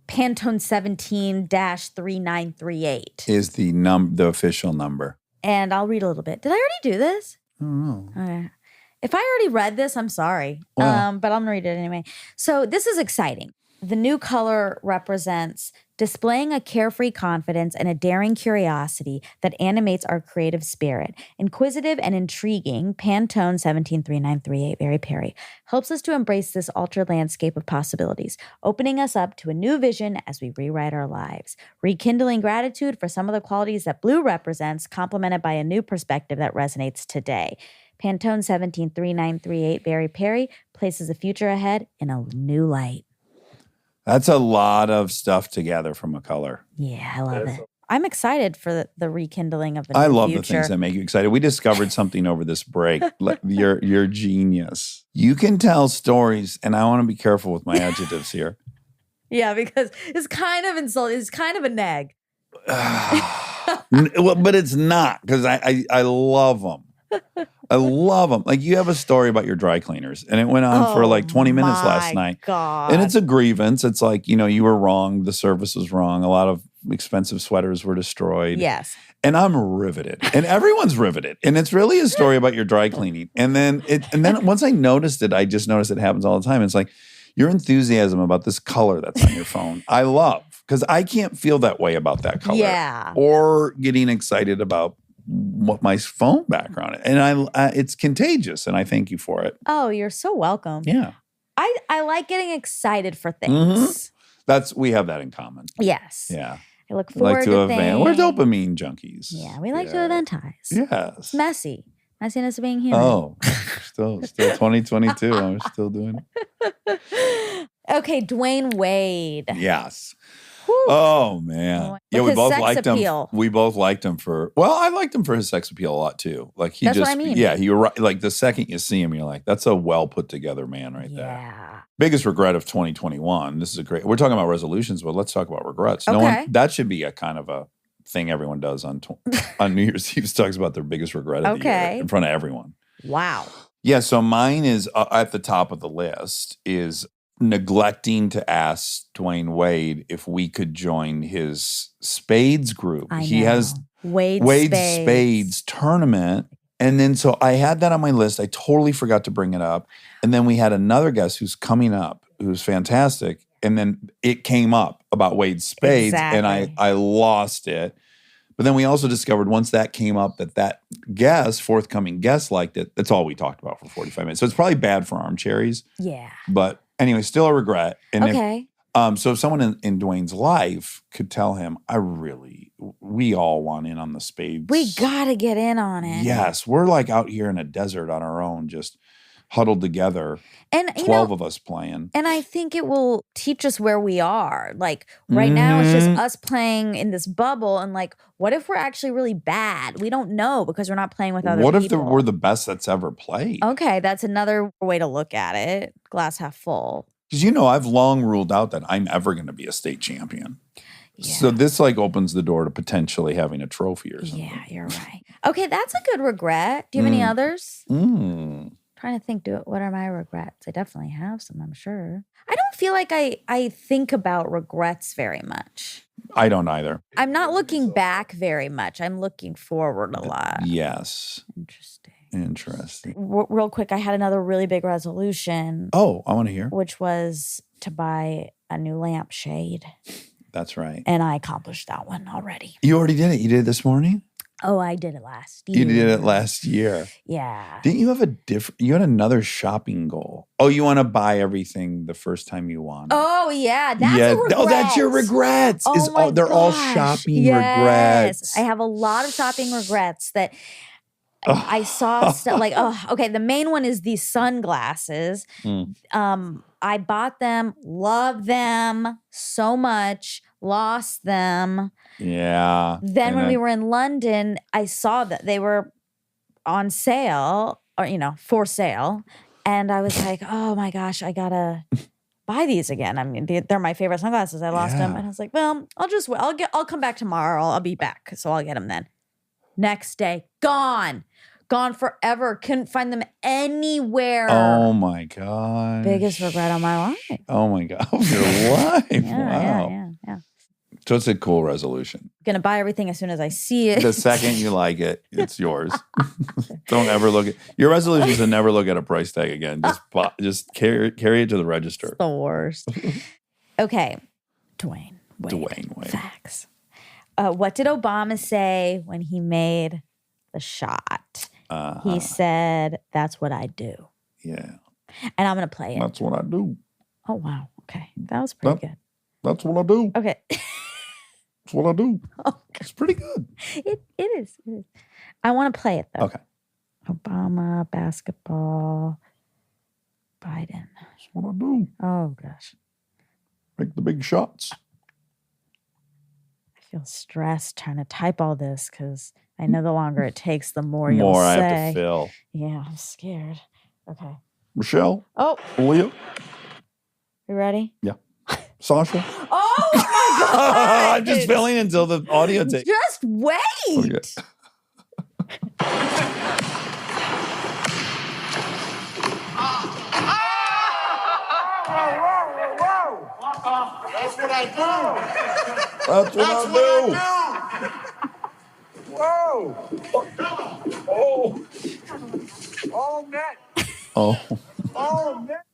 Pantone 17-3938. Is the official number. And I'll read a little bit. Did I already do this? I don't know. Okay. If I already read this, I'm sorry. Well. But I'm going to read it anyway. So this is exciting. The new color represents displaying a carefree confidence and a daring curiosity that animates our creative spirit. Inquisitive and intriguing, Pantone 173938 Very Perry helps us to embrace this altered landscape of possibilities, opening us up to a new vision as we rewrite our lives, rekindling gratitude for some of the qualities that blue represents, complemented by a new perspective that resonates today. Pantone 173938 Very Perry places the future ahead in a new light. That's a lot of stuff to gather from a color. Yeah, I love it. I'm excited for the rekindling of a new I love future. the things that make you excited. We discovered something over this break. You're genius. You can tell stories, and I want to be careful with my adjectives here. Yeah, because it's kind of insulting. It's kind of a nag. Well, but it's not, because I love them. I love them. Like, you have a story about your dry cleaners, and it went on for like 20 minutes last night. God. And it's a grievance. It's like, you were wrong. The service was wrong. A lot of expensive sweaters were destroyed. Yes. And I'm riveted. And everyone's riveted. And it's really a story about your dry cleaning. And then once I noticed it, I just noticed it happens all the time. It's like your enthusiasm about this color that's on your phone, I love. Because I can't feel that way about that color. Yeah. Or getting excited about what my phone background is. And it's contagious, and I thank you for it. Oh, you're so welcome. Yeah. I like getting excited for things. We have that in common. Mm-hmm. Yes. Yeah. I look We like forward to to event. things. We're dopamine junkies. Yeah, we like to eventize. Yes. It's messy. Messiness of being human. Oh, still 2022. I'm still doing it. Okay, Dwyane Wade. Yes. Whew. Oh man. With Yeah, we his both sex liked appeal. him. We both liked him I liked him for his sex appeal a lot too. Like That's what I mean. Yeah, like the second you see him, you're like, that's a well put together man right there. Yeah. Biggest regret of 2021. This is we're talking about resolutions, but let's talk about regrets. Okay. That should be a kind of a thing everyone does on New Year's Eve, talks about their biggest regret of the year Okay. in front of everyone. Wow. Yeah, so mine is at the top of the list is neglecting to ask Dwyane Wade if we could join his Spades group. I He know. has Wade Spades tournament. And then so I had that on my list. I totally forgot to bring it up. And then we had another guest who's coming up who's fantastic. And then it came up about Wade Spades and I lost it. But then we also discovered once that came up that forthcoming guest liked it. That's all we talked about for 45 minutes. So it's probably bad for armcharies. Yeah. But anyway, still a regret. And Okay. so if someone in Dwyane's life could tell him, we all want in on the spades. We got to get in on it. Yes. We're like out here in a desert on our own, just huddled together. And 12 of us playing. And I think it will teach us where we are. Like right now, it's just us playing in this bubble. And like, what if we're actually really bad? We don't know because we're not playing with other people. What if we're the best that's ever played? Okay, that's another way to look at it. Glass half full. Because I've long ruled out that I'm ever going to be a state champion. Yeah. So this like opens the door to potentially having a trophy or something. Yeah, you're right. Okay, that's a good regret. Do you have any others? Trying to think, what are my regrets? I definitely have some, I'm sure. I don't feel like I think about regrets very much. I don't either. I'm not looking back very much. I'm looking forward a lot. Yes. Interesting. Real quick, I had another really big resolution. Oh, I want to hear. Which was to buy a new lampshade. That's right. And I accomplished that one already. You already did it? You did it this morning? Oh, I did it last year. You did it last year. Yeah. Didn't you have you had another shopping goal? Oh, you want to buy everything the first time you want. Oh, yeah. That's a regret. Oh, that's your regrets. Oh, they're all shopping regrets. I have a lot of shopping regrets that I saw stuff like, okay, the main one is these sunglasses. I bought them, loved them so much, lost them. Yeah. Then when we were in London, I saw that they were on sale or, for sale. And I was like, oh my gosh, I gotta buy these again. I mean, they're my favorite sunglasses. I lost them. And I was like, well, I'll come back tomorrow. I'll be back. So I'll get them then. Next day, gone forever. Couldn't find them anywhere. Oh my God. Biggest regret of my life. Oh my God. Of your life. Wow. Yeah. So it's a cool resolution. Gonna buy everything as soon as I see it. The second you like it, it's yours. Don't ever look at your resolution is to never look at a price tag again. Just carry it to the register. It's the worst. Okay. Dwyane Wade. Facts. What did Obama say when he made the shot? He said, "That's what I do." Yeah. And I'm going to play it. That's what I do. Oh, wow. Okay. That was pretty good. That's what I do. Okay. That's what I do. Oh, it's pretty good. It is. I want to play it, though. Okay. Obama, basketball, Biden. That's what I do. Oh, gosh. Make the big shots. I feel stressed trying to type all this because I know the longer it takes, the more you'll I say. have to fill. Yeah, I'm scared. Okay. Michelle. Oh. Leah. You ready? Yeah. Sasha. Oh my God. I'm just filling until the audio takes. Just wait. Okay. That's what I do. That's what I do. Whoa. Oh. All net. Oh. All net.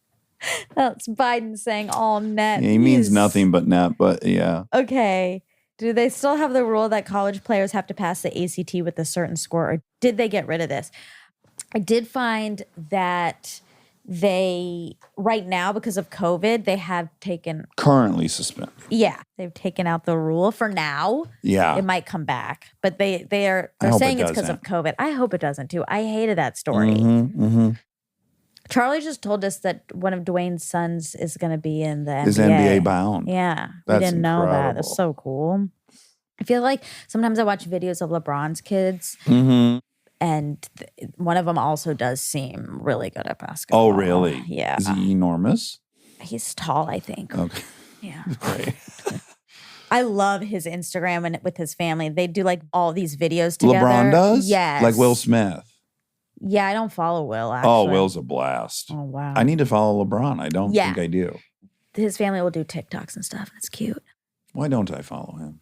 That's Biden saying all net. Yeah, he means nothing but net, but yeah. Okay. Do they still have the rule that college players have to pass the ACT with a certain score, or did they get rid of this? I did find that right now, because of COVID, they have taken... Currently suspended. Yeah. They've taken out the rule for now. Yeah. It might come back. But they're saying it's because of COVID. I hope it doesn't too. I hated that story. Charlie just told us that one of Dwyane's sons is going to be in the NBA. Is NBA bound. Yeah. That's we didn't know that. incredible. That's so cool. I feel like sometimes I watch videos of LeBron's kids, and one of them also does seem really good at basketball. Oh, really? Yeah. Is he enormous? He's tall, I think. Okay. Yeah. Great. I love his Instagram and with his family. They do like all these videos together. LeBron does? Yes. Like Will Smith? Yeah, I don't follow Will, actually. Oh, Will's a blast. Oh, wow. I need to follow LeBron. I don't think I do. His family will do TikToks and stuff, and it's cute. Why don't I follow him?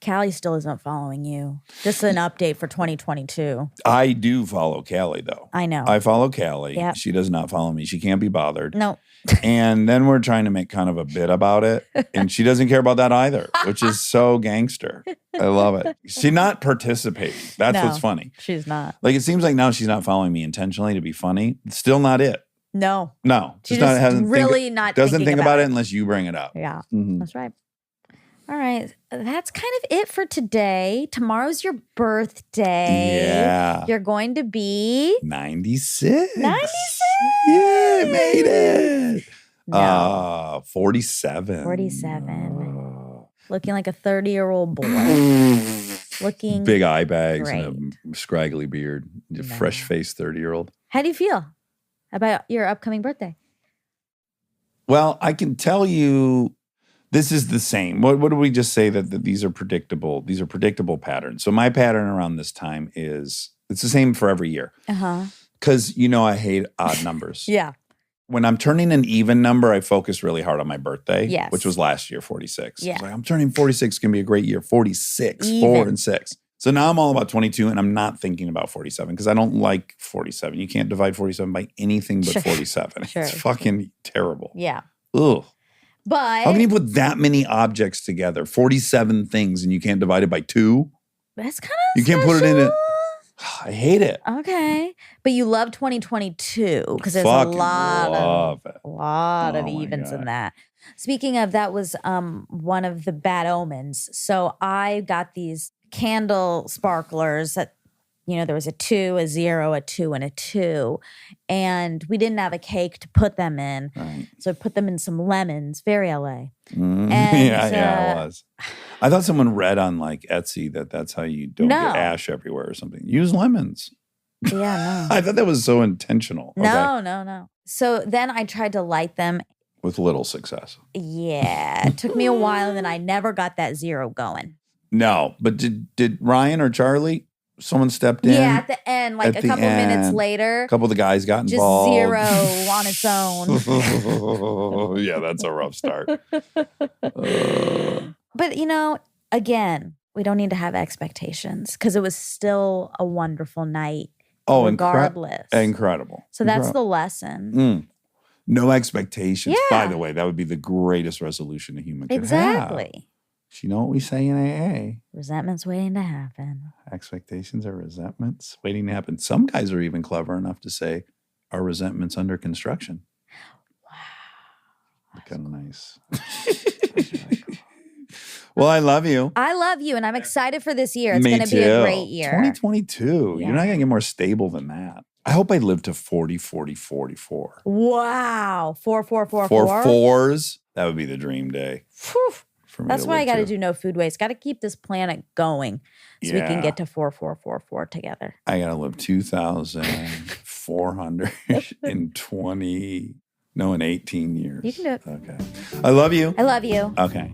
Callie still isn't following you. Just an update for 2022. I do follow Callie, though. I know. I follow Callie. Yep. She does not follow me. She can't be bothered. No. And then we're trying to make kind of a bit about it. And she doesn't care about that either, which is so gangster. I love it. She's not participating. That's No. what's funny. She's not. Like, it seems like now she's not following me intentionally to be funny. It's still not it. No. No. She's just not, just hasn't really not doesn't thinking think about about it unless you bring it up. Yeah. Mhm. That's right. All right. That's kind of it for today. Tomorrow's your birthday. Yeah. You're going to be 96. 96. Yeah, made it. No. 47. 47. Looking like a 30-year-old boy. Looking Big eye bags great. and a scraggly beard. A fresh-faced 30-year-old. How do you feel about your upcoming birthday? Well, I can tell you this is the same. What do we just say that these are predictable? These are predictable patterns. So my pattern around this time it's the same for every year. Uh-huh. Because I hate odd numbers. Yeah. When I'm turning an even number, I focus really hard on my birthday, Yes. which was last year, 46. Yeah. It's like, I'm turning 46. It's going to be a great year. 46, Even. 4 and 6. So now I'm all about 22, and I'm not thinking about 47 because I don't like 47. You can't divide 47 by anything but Sure. 47. Sure. It's fucking terrible. Yeah. Ugh. But How can you put that many objects together, 47 things, and you can't divide it by 2? that's kind of You can't put it in a... I hate it. Okay. But you love 2022 because there's Fucking a lot love it. of Oh my evens in God. that. Speaking of, that was one of the bad omens. So I got these candle sparklers that, there was a 2, a 0, a 2, and a 2. And we didn't have a cake to put them in. Right. So I put them in some lemons, very LA. Mm, And, yeah, it was. I thought someone read on like Etsy that's how you don't No. get ash everywhere or something. Use lemons. Yeah, I thought that was so intentional. no. Okay. No. So then I tried to light them. With little success. Yeah. It took me a while, and then I never got that 0 going. No, but did Ryan or Charlie, someone stepped in? Yeah, at the end, like At a the couple minutes end. later, A couple of the guys got just involved. 0 on its own. Yeah, that's a rough start. But, again, we don't need to have expectations because it was still a wonderful night regardless. Incredible. So that's the lesson. Mm. No expectations. Yeah. By the way, that would be the greatest resolution a human could have. Exactly. You know what we say in AA? Resentment's waiting to happen. Expectations are resentments waiting to happen. Some guys are even clever enough to say, are resentments under construction? Wow. Kind of nice. Well, I love you. I love you, and I'm excited for this year. It's Me going to be a too. great year. 2022. Yeah. You're not going to get more stable than that. I hope I live to 40, 40, 44. Wow. 4, 4, 4, 4 4. fours. That would be the dream day. Whew. For me That's to why I live got to to. do no food waste. Got to keep this planet going so we can Yeah. get to 4, 4, 4, 4 together. I got to live 2,420, in 18 years. You can do it. Okay. I love you. I love you. Okay.